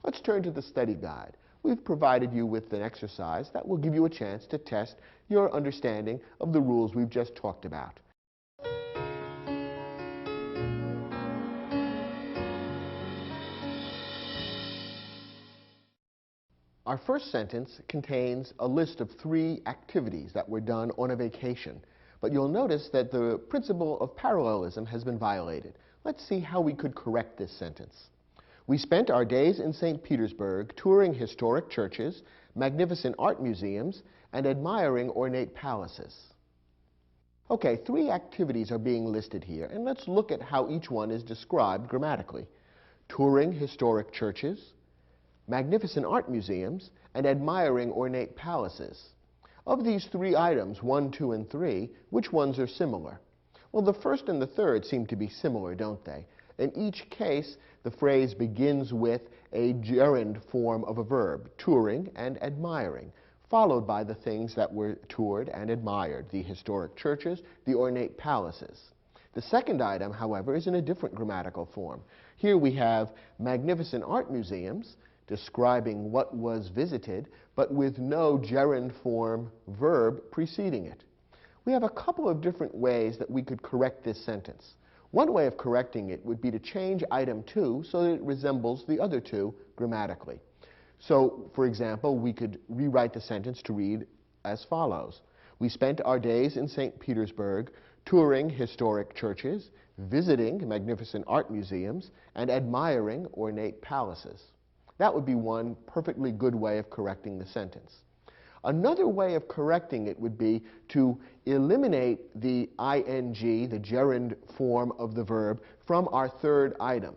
Let's turn to the study guide. We've provided you with an exercise that will give you a chance to test your understanding of the rules we've just talked about. Our first sentence contains a list of 3 activities that were done on a vacation, but you'll notice that the principle of parallelism has been violated. Let's see how we could correct this sentence. We spent our days in St. Petersburg touring historic churches, magnificent art museums, and admiring ornate palaces. Okay, 3 activities are being listed here, and let's look at how each one is described grammatically. Touring historic churches, magnificent art museums, and admiring ornate palaces. Of these 3 items, 1, 2, and 3, which ones are similar? Well, the first and the third seem to be similar, don't they? In each case, the phrase begins with a gerund form of a verb, touring and admiring, followed by the things that were toured and admired, the historic churches, the ornate palaces. The second item, however, is in a different grammatical form. Here we have magnificent art museums, describing what was visited, but with no gerund form verb preceding it. We have a couple of different ways that we could correct this sentence. One way of correcting it would be to change item 2 so that it resembles the other 2 grammatically. So, for example, we could rewrite the sentence to read as follows. We spent our days in St. Petersburg touring historic churches, visiting magnificent art museums, and admiring ornate palaces. That would be one perfectly good way of correcting the sentence. Another way of correcting it would be to eliminate the ing, the gerund form of the verb, from our third item.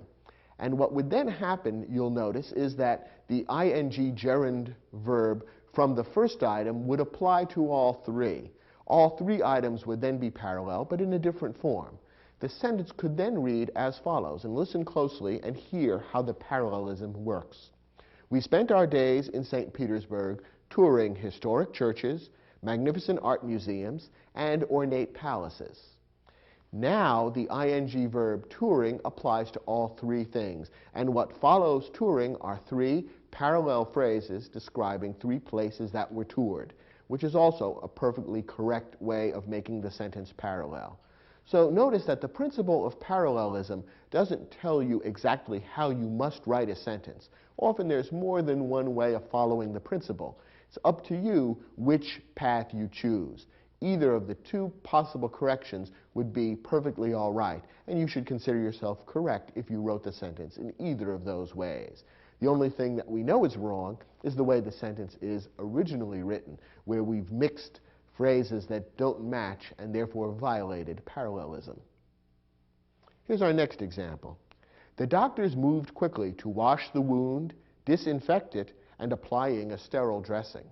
And what would then happen, you'll notice, is that the ing gerund verb from the first item would apply to all three. All three items would then be parallel, but in a different form. The sentence could then read as follows, and listen closely and hear how the parallelism works. We spent our days in St. Petersburg touring historic churches, magnificent art museums, and ornate palaces. Now the ing verb touring applies to all three things, and what follows touring are three parallel phrases describing three places that were toured, which is also a perfectly correct way of making the sentence parallel. So notice that the principle of parallelism doesn't tell you exactly how you must write a sentence. Often there's more than one way of following the principle. It's up to you which path you choose. Either of the two possible corrections would be perfectly all right, and you should consider yourself correct if you wrote the sentence in either of those ways. The only thing that we know is wrong is the way the sentence is originally written, where we've mixed phrases that don't match and therefore violated parallelism. Here's our next example. The doctors moved quickly to wash the wound, disinfect it, and applying a sterile dressing.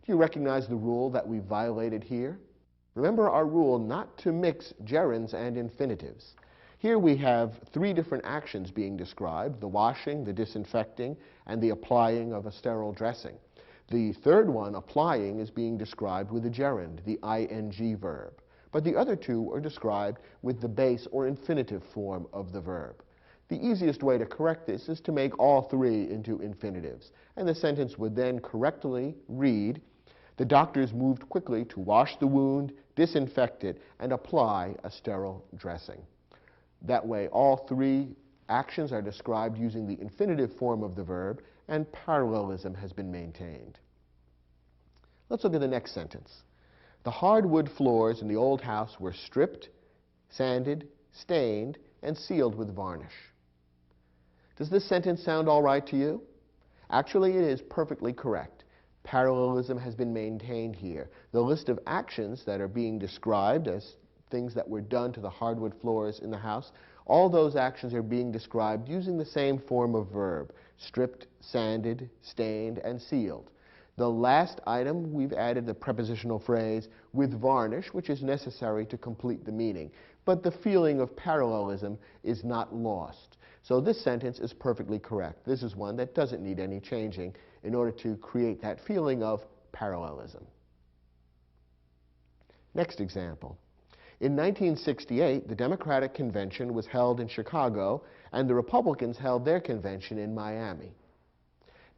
Do you recognize the rule that we violated here? Remember our rule not to mix gerunds and infinitives. Here we have three different actions being described: the washing, the disinfecting, and the applying of a sterile dressing. The third one, applying, is being described with a gerund, the ing verb. But the other two are described with the base or infinitive form of the verb. The easiest way to correct this is to make all three into infinitives, and the sentence would then correctly read, the doctors moved quickly to wash the wound, disinfect it, and apply a sterile dressing. That way, all three actions are described using the infinitive form of the verb, and parallelism has been maintained. Let's look at the next sentence. The hardwood floors in the old house were stripped, sanded, stained, and sealed with varnish. Does this sentence sound all right to you? Actually, it is perfectly correct. Parallelism has been maintained here. The list of actions that are being described as things that were done to the hardwood floors in the house, all those actions are being described using the same form of verb: stripped, sanded, stained, and sealed. The last item, we've added the prepositional phrase with varnish, which is necessary to complete the meaning. But the feeling of parallelism is not lost. So this sentence is perfectly correct. This is one that doesn't need any changing in order to create that feeling of parallelism. Next example. In 1968, the Democratic Convention was held in Chicago, and the Republicans held their convention in Miami.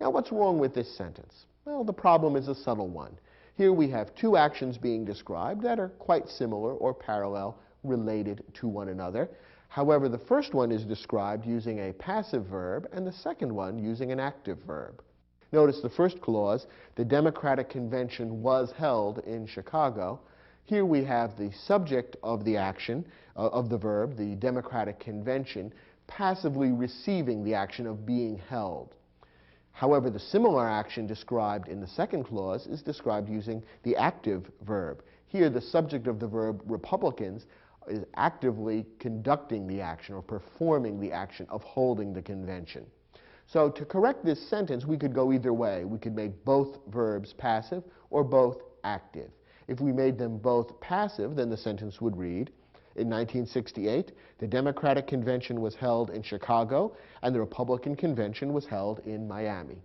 Now, what's wrong with this sentence? Well, the problem is a subtle one. Here we have two actions being described that are quite similar or parallel, related to one another. However, the first one is described using a passive verb, and the second one using an active verb. Notice the first clause, the Democratic Convention was held in Chicago. Here we have the subject of the action, of the verb, the Democratic Convention, passively receiving the action of being held. However, the similar action described in the second clause is described using the active verb. Here, the subject of the verb Republicans is actively conducting the action or performing the action of holding the convention. So to correct this sentence, we could go either way. We could make both verbs passive or both active. If we made them both passive, then the sentence would read, in 1968, the Democratic Convention was held in Chicago, and the Republican Convention was held in Miami.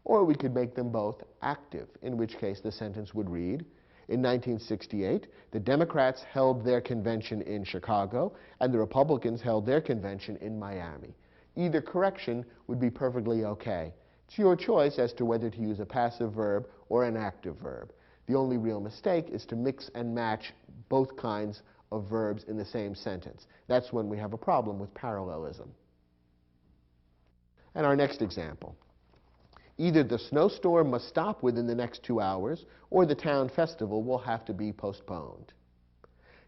Or we could make them both active, in which case the sentence would read, in 1968, the Democrats held their convention in Chicago, and the Republicans held their convention in Miami. Either correction would be perfectly okay. It's your choice as to whether to use a passive verb or an active verb. The only real mistake is to mix and match both kinds of verbs in the same sentence. That's when we have a problem with parallelism. And our next example. Either the snowstorm must stop within the next 2 hours, or the town festival will have to be postponed.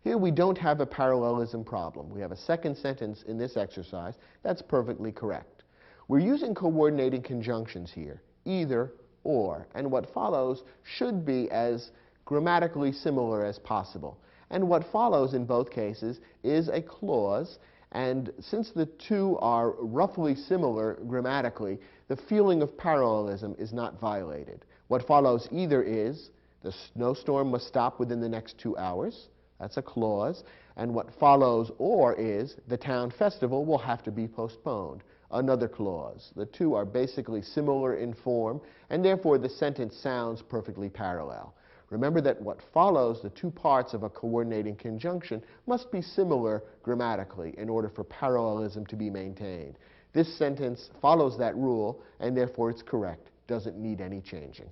Here we don't have a parallelism problem. We have a second sentence in this exercise that's perfectly correct. We're using coordinating conjunctions here, either or, and what follows should be as grammatically similar as possible. And what follows in both cases is a clause, And since the two are roughly similar grammatically, the feeling of parallelism is not violated. What follows either is the snowstorm must stop within the next 2 hours. That's a clause. And what follows or is the town festival will have to be postponed. Another clause. The two are basically similar in form, and therefore the sentence sounds perfectly parallel. Remember that what follows, the two parts of a coordinating conjunction, must be similar grammatically in order for parallelism to be maintained. This sentence follows that rule, and therefore it's correct, doesn't need any changing.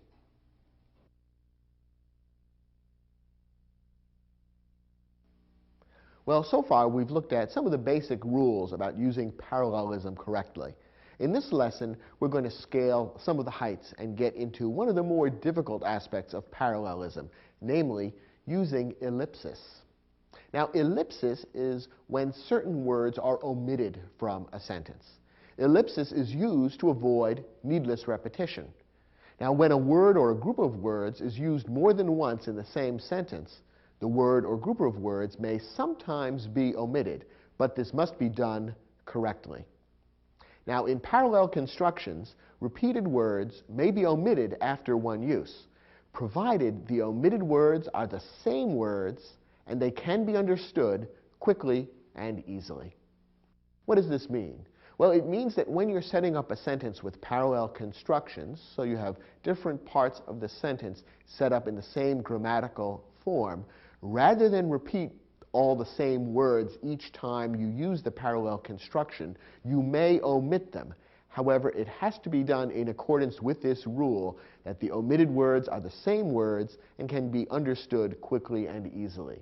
Well, so far we've looked at some of the basic rules about using parallelism correctly. In this lesson, we're going to scale some of the heights and get into one of the more difficult aspects of parallelism, namely using ellipsis. Now, ellipsis is when certain words are omitted from a sentence. Ellipsis is used to avoid needless repetition. Now, when a word or a group of words is used more than once in the same sentence, the word or group of words may sometimes be omitted, but this must be done correctly. Now, in parallel constructions, repeated words may be omitted after one use, provided the omitted words are the same words and they can be understood quickly and easily. What does this mean? Well, it means that when you're setting up a sentence with parallel constructions, so you have different parts of the sentence set up in the same grammatical form, rather than repeat all the same words each time you use the parallel construction, you may omit them. However, it has to be done in accordance with this rule that the omitted words are the same words and can be understood quickly and easily.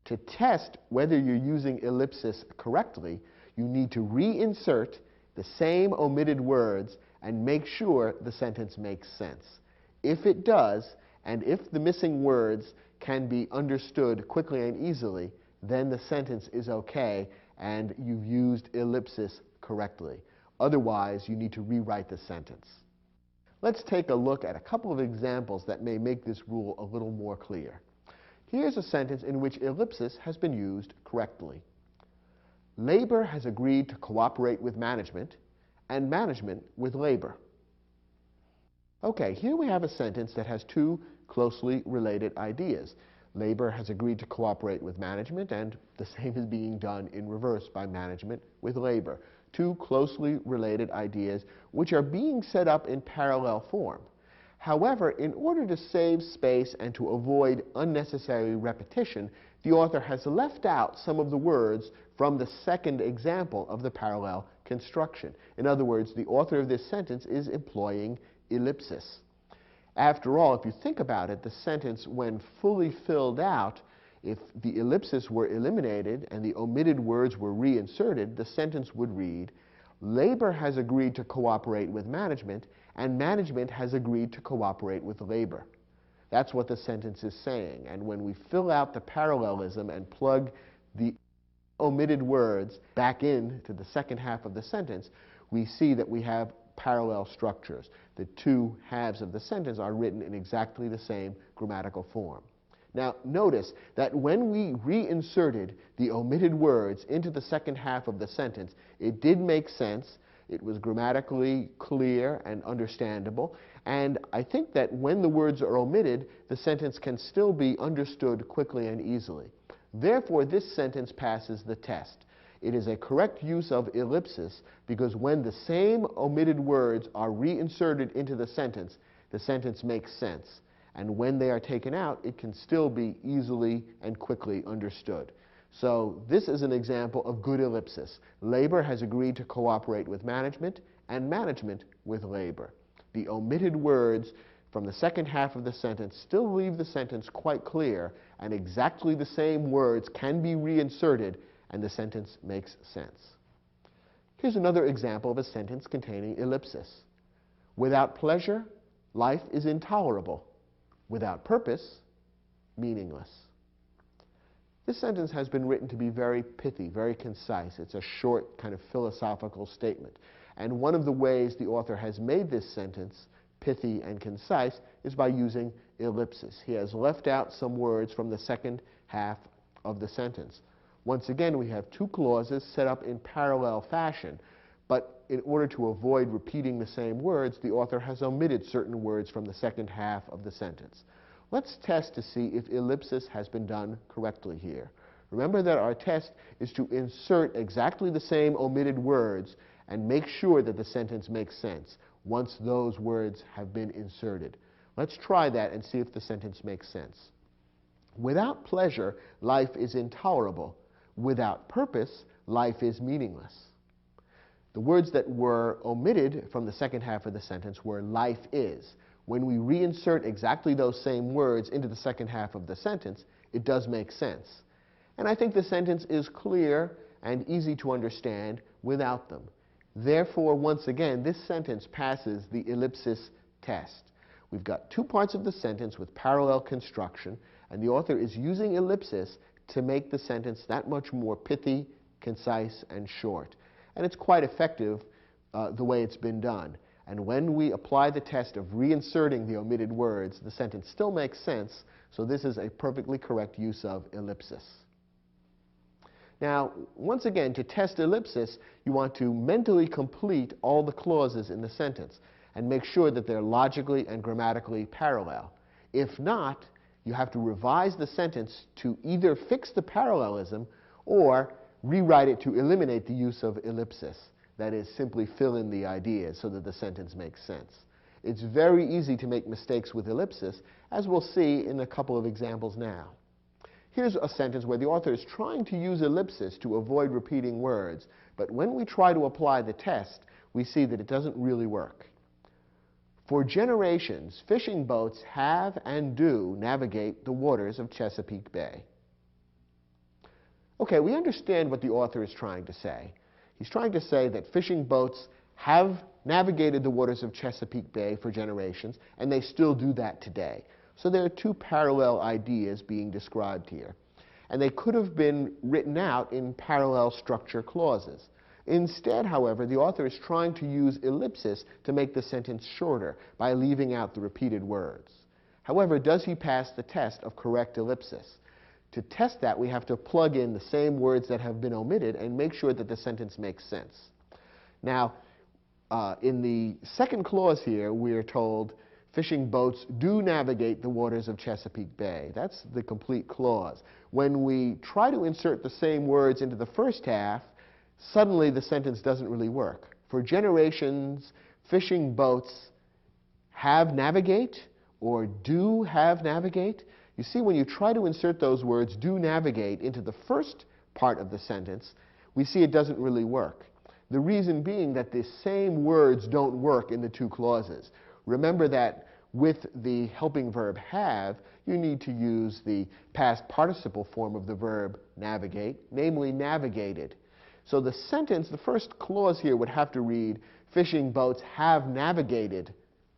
To test whether you're using ellipsis correctly, you need to reinsert the same omitted words and make sure the sentence makes sense. If it does, and if the missing words can be understood quickly and easily, then the sentence is okay and you've used ellipsis correctly. Otherwise, you need to rewrite the sentence. Let's take a look at a couple of examples that may make this rule a little more clear. Here's a sentence in which ellipsis has been used correctly. Labor has agreed to cooperate with management, and management with labor. Okay, here we have a sentence that has two closely related ideas. Labor has agreed to cooperate with management, and the same is being done in reverse by management with labor. Two closely related ideas which are being set up in parallel form. However, in order to save space and to avoid unnecessary repetition, the author has left out some of the words from the second example of the parallel construction. In other words, the author of this sentence is employing ellipsis. After all, if you think about it, the sentence, when fully filled out, if the ellipsis were eliminated and the omitted words were reinserted, the sentence would read, labor has agreed to cooperate with management, and management has agreed to cooperate with labor. That's what the sentence is saying. And when we fill out the parallelism and plug the omitted words back into the second half of the sentence, we see that we have parallel structures. The two halves of the sentence are written in exactly the same grammatical form. Now, notice that when we reinserted the omitted words into the second half of the sentence, it did make sense. It was grammatically clear and understandable. And I think that when the words are omitted, the sentence can still be understood quickly and easily. Therefore, this sentence passes the test. It is a correct use of ellipsis because when the same omitted words are reinserted into the sentence makes sense. And when they are taken out, it can still be easily and quickly understood. So this is an example of good ellipsis. Labor has agreed to cooperate with management, and management with labor. The omitted words from the second half of the sentence still leave the sentence quite clear, and exactly the same words can be reinserted, and the sentence makes sense. Here's another example of a sentence containing ellipsis. Without pleasure, life is intolerable. Without purpose, meaningless. This sentence has been written to be very pithy, very concise. It's a short kind of philosophical statement. And one of the ways the author has made this sentence pithy and concise is by using ellipsis. He has left out some words from the second half of the sentence. Once again, we have two clauses set up in parallel fashion, but in order to avoid repeating the same words, the author has omitted certain words from the second half of the sentence. Let's test to see if ellipsis has been done correctly here. Remember that our test is to insert exactly the same omitted words and make sure that the sentence makes sense once those words have been inserted. Let's try that and see if the sentence makes sense. Without pleasure, life is intolerable. Without purpose, life is meaningless. The words that were omitted from the second half of the sentence were life is. When we reinsert exactly those same words into the second half of the sentence, it does make sense. And I think the sentence is clear and easy to understand without them. Therefore, once again, this sentence passes the ellipsis test. We've got two parts of the sentence with parallel construction, and the author is using ellipsis to make the sentence that much more pithy, concise, and short. And it's quite effective the way it's been done. And when we apply the test of reinserting the omitted words, the sentence still makes sense, so this is a perfectly correct use of ellipsis. Now, once again, to test ellipsis, you want to mentally complete all the clauses in the sentence and make sure that they're logically and grammatically parallel. If not, you have to revise the sentence to either fix the parallelism or rewrite it to eliminate the use of ellipsis. That is, simply fill in the ideas so that the sentence makes sense. It's very easy to make mistakes with ellipsis, as we'll see in a couple of examples now. Here's a sentence where the author is trying to use ellipsis to avoid repeating words, but when we try to apply the test, we see that it doesn't really work. For generations, fishing boats have and do navigate the waters of Chesapeake Bay. Okay, we understand what the author is trying to say. He's trying to say that fishing boats have navigated the waters of Chesapeake Bay for generations, and they still do that today. So there are two parallel ideas being described here. And they could have been written out in parallel structure clauses. Instead, however, the author is trying to use ellipsis to make the sentence shorter by leaving out the repeated words. However, does he pass the test of correct ellipsis? To test that, we have to plug in the same words that have been omitted and make sure that the sentence makes sense. Now, in the second clause here, we are told fishing boats do navigate the waters of Chesapeake Bay. That's the complete clause. When we try to insert the same words into the first half, suddenly the sentence doesn't really work. For generations, fishing boats have navigate or do have navigate. You see, when you try to insert those words, do navigate, into the first part of the sentence, we see it doesn't really work. The reason being that the same words don't work in the two clauses. Remember that with the helping verb have, you need to use the past participle form of the verb navigate, namely navigated. So the sentence, the first clause here would have to read, fishing boats have navigated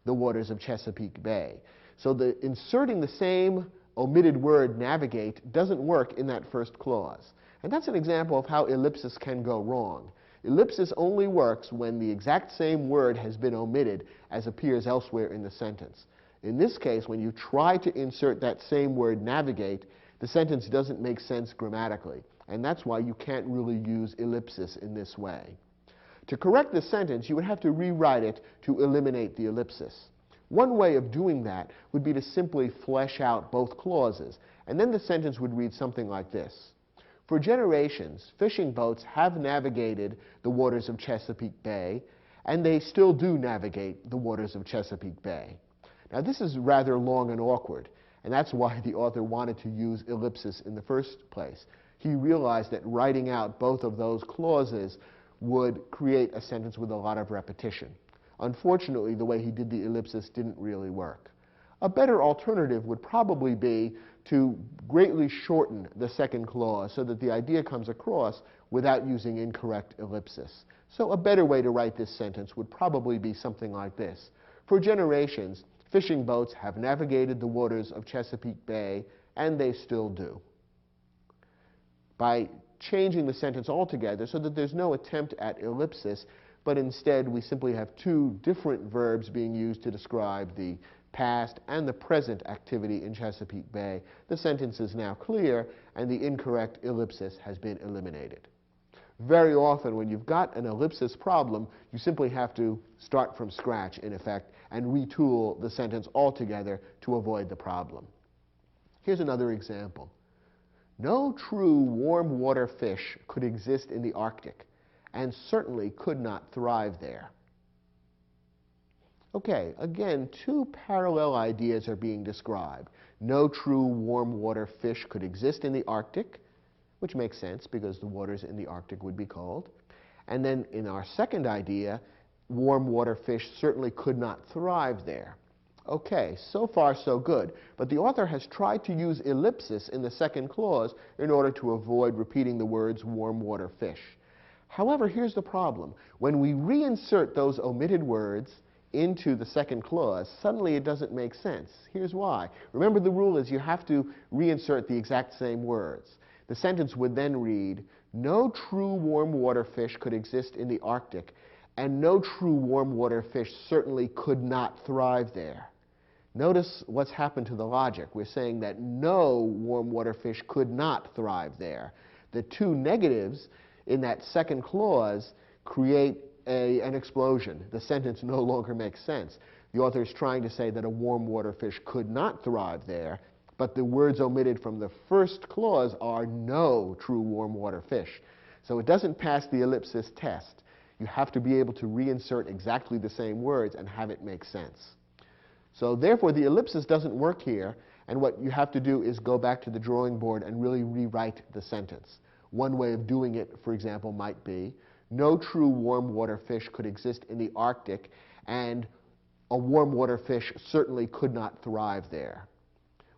the waters of Chesapeake Bay. So inserting the same omitted word navigate doesn't work in that first clause. And that's an example of how ellipsis can go wrong. Ellipsis only works when the exact same word has been omitted as appears elsewhere in the sentence. In this case, when you try to insert that same word navigate, the sentence doesn't make sense grammatically. And that's why you can't really use ellipsis in this way. To correct the sentence, you would have to rewrite it to eliminate the ellipsis. One way of doing that would be to simply flesh out both clauses, and then the sentence would read something like this. For generations, fishing boats have navigated the waters of Chesapeake Bay, and they still do navigate the waters of Chesapeake Bay. Now, this is rather long and awkward, and that's why the author wanted to use ellipsis in the first place. He realized that writing out both of those clauses would create a sentence with a lot of repetition. Unfortunately, the way he did the ellipsis didn't really work. A better alternative would probably be to greatly shorten the second clause so that the idea comes across without using incorrect ellipsis. So a better way to write this sentence would probably be something like this. For generations, fishing boats have navigated the waters of Chesapeake Bay, and they still do. By changing the sentence altogether so that there's no attempt at ellipsis, but instead we simply have two different verbs being used to describe the past, and the present activity in Chesapeake Bay, the sentence is now clear and the incorrect ellipsis has been eliminated. Very often when you've got an ellipsis problem, you simply have to start from scratch, in effect, and retool the sentence altogether to avoid the problem. Here's another example. No true warm water fish could exist in the Arctic, and certainly could not thrive there. Okay, again, two parallel ideas are being described. No true warm water fish could exist in the Arctic, which makes sense because the waters in the Arctic would be cold. And then in our second idea, warm water fish certainly could not thrive there. Okay, so far so good, but the author has tried to use ellipsis in the second clause in order to avoid repeating the words warm water fish. However, here's the problem. When we reinsert those omitted words into the second clause, suddenly it doesn't make sense. Here's why. Remember, the rule is you have to reinsert the exact same words. The sentence would then read, no true warm water fish could exist in the Arctic, and no true warm water fish certainly could not thrive there. Notice what's happened to the logic. We're saying that no warm water fish could not thrive there. The two negatives in that second clause create an explosion. The sentence no longer makes sense. The author is trying to say that a warm water fish could not thrive there, but the words omitted from the first clause are no true warm water fish. So it doesn't pass the ellipsis test. You have to be able to reinsert exactly the same words and have it make sense. So therefore, the ellipsis doesn't work here, and what you have to do is go back to the drawing board and really rewrite the sentence. One way of doing it, for example, might be, no true warm water fish could exist in the Arctic, and a warm water fish certainly could not thrive there.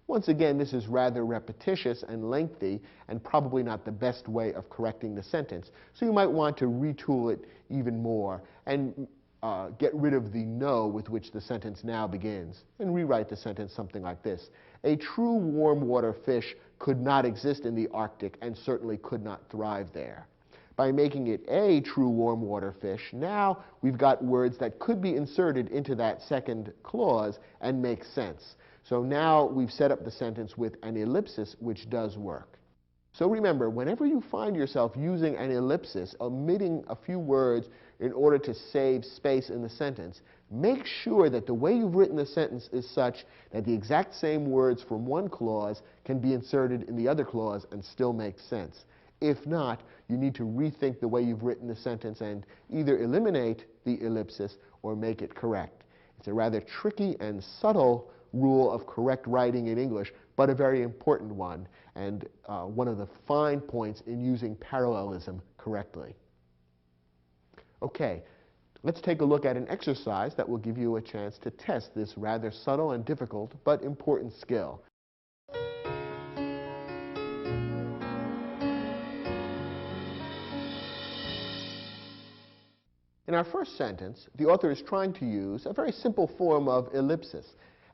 Once again, this is rather repetitious and lengthy and probably not the best way of correcting the sentence. So you might want to retool it even more and get rid of the no with which the sentence now begins and rewrite the sentence something like this. A true warm water fish could not exist in the Arctic and certainly could not thrive there. By making it a true warm water fish, now we've got words that could be inserted into that second clause and make sense. So now we've set up the sentence with an ellipsis, which does work. So remember, whenever you find yourself using an ellipsis, omitting a few words in order to save space in the sentence, make sure that the way you've written the sentence is such that the exact same words from one clause can be inserted in the other clause and still make sense. If not, you need to rethink the way you've written the sentence and either eliminate the ellipsis or make it correct. It's a rather tricky and subtle rule of correct writing in English, but a very important one, and one of the fine points in using parallelism correctly. Okay, let's take a look at an exercise that will give you a chance to test this rather subtle and difficult but important skill. In our first sentence, the author is trying to use a very simple form of ellipsis,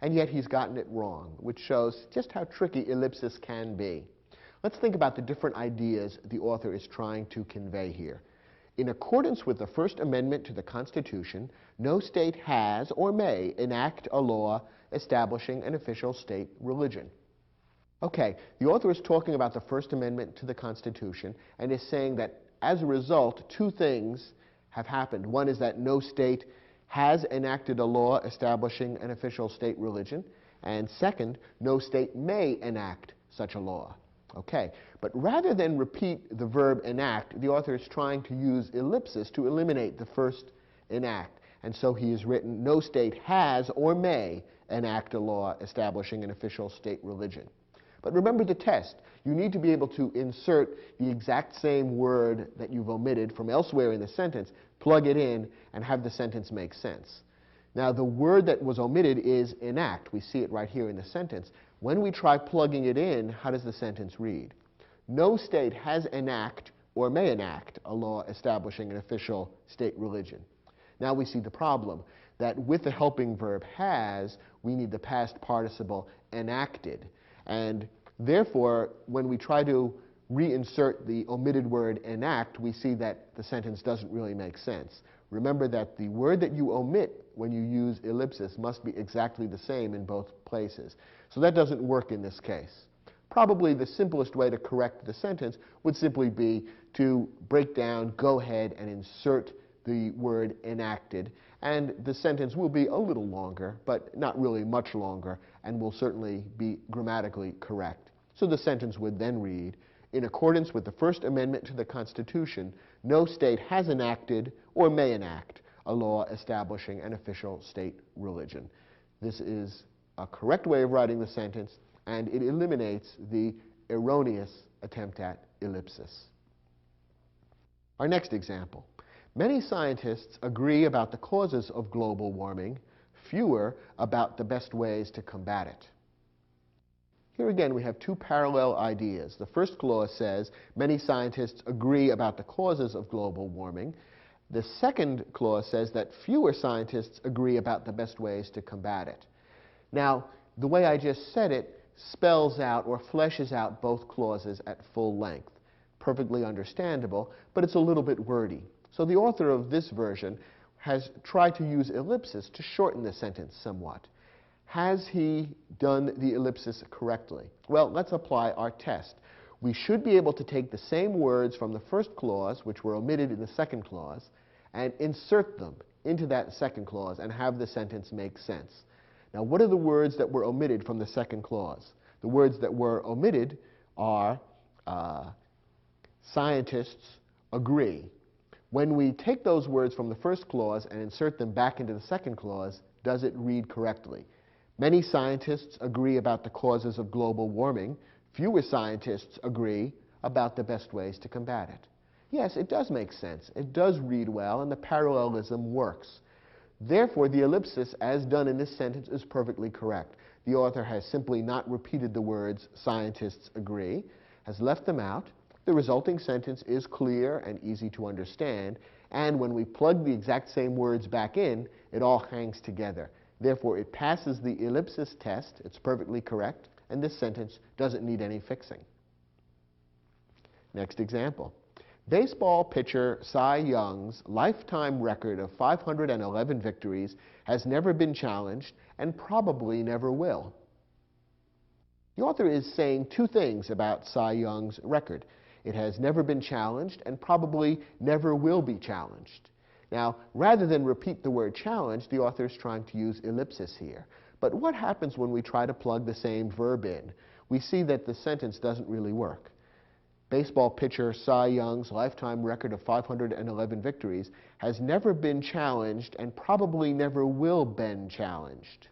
and yet he's gotten it wrong, which shows just how tricky ellipsis can be. Let's think about the different ideas the author is trying to convey here. In accordance with the First Amendment to the Constitution, no state has or may enact a law establishing an official state religion. Okay, the author is talking about the First Amendment to the Constitution and is saying that as a result, two things have happened. One is that no state has enacted a law establishing an official state religion, and second, no state may enact such a law. Okay, but rather than repeat the verb enact, the author is trying to use ellipsis to eliminate the first enact, and so he has written, no state has or may enact a law establishing an official state religion. But remember the test. You need to be able to insert the exact same word that you've omitted from elsewhere in the sentence, plug it in, and have the sentence make sense. Now, the word that was omitted is enact. We see it right here in the sentence. When we try plugging it in, how does the sentence read? No state has enact or may enact a law establishing an official state religion. Now we see the problem, that with the helping verb has, we need the past participle enacted. And therefore, when we try to reinsert the omitted word enact, we see that the sentence doesn't really make sense. Remember that the word that you omit when you use ellipsis must be exactly the same in both places. So that doesn't work in this case. Probably the simplest way to correct the sentence would simply be to break down, go ahead and insert the word enacted, and the sentence will be a little longer, but not really much longer, and will certainly be grammatically correct. So the sentence would then read, in accordance with the First Amendment to the Constitution, no state has enacted or may enact a law establishing an official state religion. This is a correct way of writing the sentence, and it eliminates the erroneous attempt at ellipsis. Our next example. Many scientists agree about the causes of global warming, fewer about the best ways to combat it. Here again we have two parallel ideas. The first clause says many scientists agree about the causes of global warming. The second clause says that fewer scientists agree about the best ways to combat it. Now, the way I just said it spells out or fleshes out both clauses at full length. Perfectly understandable, but it's a little bit wordy. So the author of this version has tried to use ellipsis to shorten the sentence somewhat. Has he done the ellipsis correctly? Well, let's apply our test. We should be able to take the same words from the first clause, which were omitted in the second clause, and insert them into that second clause and have the sentence make sense. Now, what are the words that were omitted from the second clause? The words that were omitted are scientists agree. When we take those words from the first clause and insert them back into the second clause, does it read correctly? Many scientists agree about the causes of global warming. Fewer scientists agree about the best ways to combat it. Yes, it does make sense. It does read well, and the parallelism works. Therefore, the ellipsis, as done in this sentence, is perfectly correct. The author has simply not repeated the words scientists agree, has left them out. The resulting sentence is clear and easy to understand, and when we plug the exact same words back in, it all hangs together. Therefore, it passes the ellipsis test, it's perfectly correct, and this sentence doesn't need any fixing. Next example. Baseball pitcher Cy Young's lifetime record of 511 victories has never been challenged and probably never will. The author is saying two things about Cy Young's record. It has never been challenged and probably never will be challenged. Now, rather than repeat the word challenge, the author is trying to use ellipsis here. But what happens when we try to plug the same verb in? We see that the sentence doesn't really work. Baseball pitcher Cy Young's lifetime record of 511 victories has never been challenged and probably never will been challenged.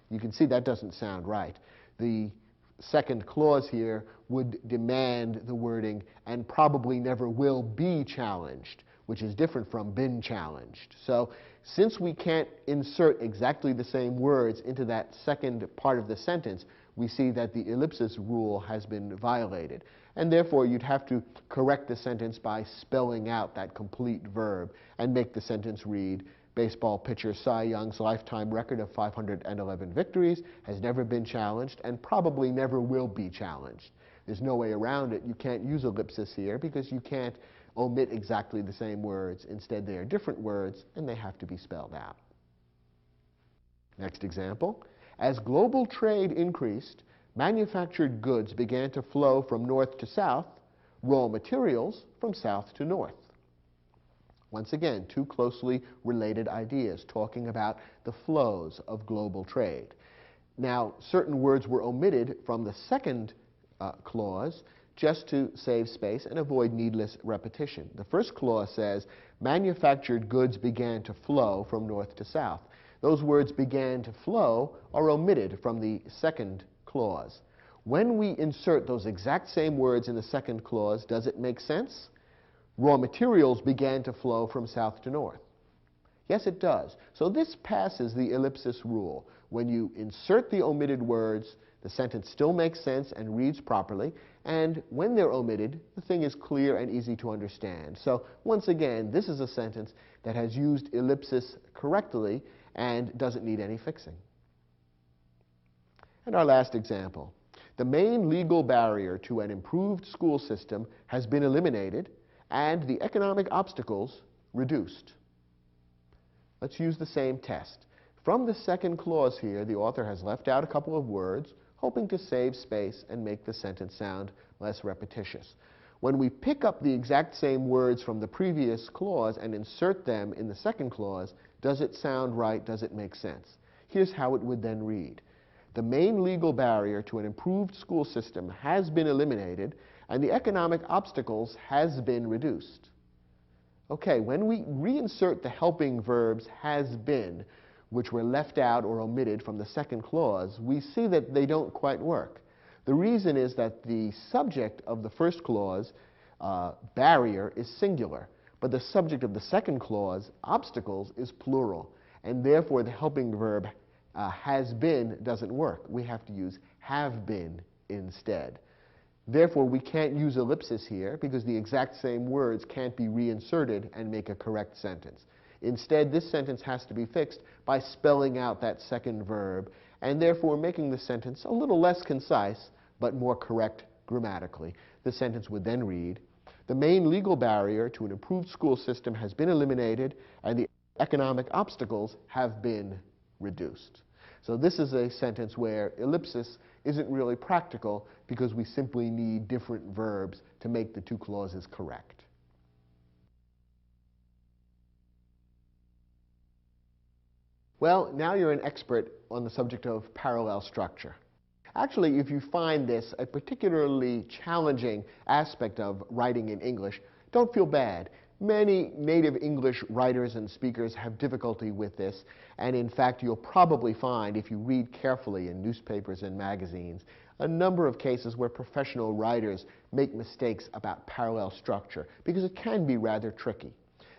You can see that doesn't sound right. The second clause here would demand the wording and probably never will be challenged, which is different from been challenged. So since we can't insert exactly the same words into that second part of the sentence, we see that the ellipsis rule has been violated. And therefore, you'd have to correct the sentence by spelling out that complete verb and make the sentence read, baseball pitcher Cy Young's lifetime record of 511 victories has never been challenged and probably never will be challenged. There's no way around it. You can't use ellipsis here because you can't omit exactly the same words. Instead, they are different words, and they have to be spelled out. Next example. As global trade increased, manufactured goods began to flow from north to south, raw materials from south to north. Once again, two closely related ideas talking about the flows of global trade. Now, certain words were omitted from the second clause just to save space and avoid needless repetition. The first clause says, manufactured goods began to flow from north to south. Those words began to flow are omitted from the second clause. When we insert those exact same words in the second clause, does it make sense? Raw materials began to flow from south to north. Yes, it does. So this passes the ellipsis rule. When you insert the omitted words, the sentence still makes sense and reads properly, and when they're omitted, the thing is clear and easy to understand. So once again, this is a sentence that has used ellipsis correctly and doesn't need any fixing. And our last example. The main legal barrier to an improved school system has been eliminated and the economic obstacles reduced. Let's use the same test. From the second clause here, the author has left out a couple of words, hoping to save space and make the sentence sound less repetitious. When we pick up the exact same words from the previous clause and insert them in the second clause, does it sound right? Does it make sense? Here's how it would then read. The main legal barrier to an improved school system has been eliminated and the economic obstacles has been reduced. Okay, when we reinsert the helping verbs has been, which were left out or omitted from the second clause, we see that they don't quite work. The reason is that the subject of the first clause, barrier, is singular, but the subject of the second clause, obstacles, is plural, and therefore the helping verb has been doesn't work. We have to use have been instead. Therefore, we can't use ellipsis here because the exact same words can't be reinserted and make a correct sentence. Instead, this sentence has to be fixed by spelling out that second verb and therefore making the sentence a little less concise but more correct grammatically. The sentence would then read, the main legal barrier to an improved school system has been eliminated and the economic obstacles have been reduced. So this is a sentence where ellipsis isn't really practical because we simply need different verbs to make the two clauses correct. Well, now you're an expert on the subject of parallel structure. Actually, if you find this a particularly challenging aspect of writing in English, don't feel bad. Many native English writers and speakers have difficulty with this, and in fact, you'll probably find, if you read carefully in newspapers and magazines, a number of cases where professional writers make mistakes about parallel structure, because it can be rather tricky.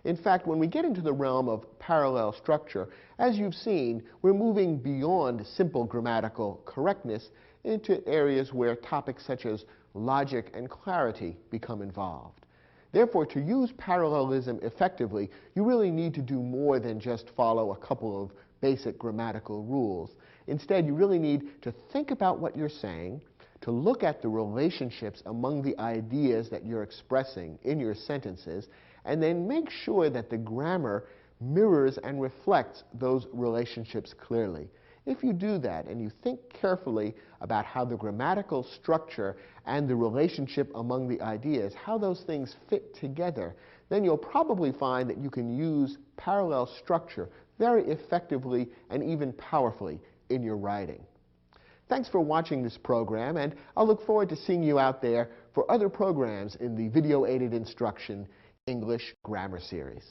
In fact, when we get into the realm of parallel structure, as you've seen, we're moving beyond simple grammatical correctness into areas where topics such as logic and clarity become involved. Therefore, to use parallelism effectively, you really need to do more than just follow a couple of basic grammatical rules. Instead, you really need to think about what you're saying, to look at the relationships among the ideas that you're expressing in your sentences, and then make sure that the grammar mirrors and reflects those relationships clearly. If you do that and you think carefully about how the grammatical structure and the relationship among the ideas, how those things fit together, then you'll probably find that you can use parallel structure very effectively and even powerfully in your writing. Thanks for watching this program, and I'll look forward to seeing you out there for other programs in the Video Aided Instruction English Grammar Series.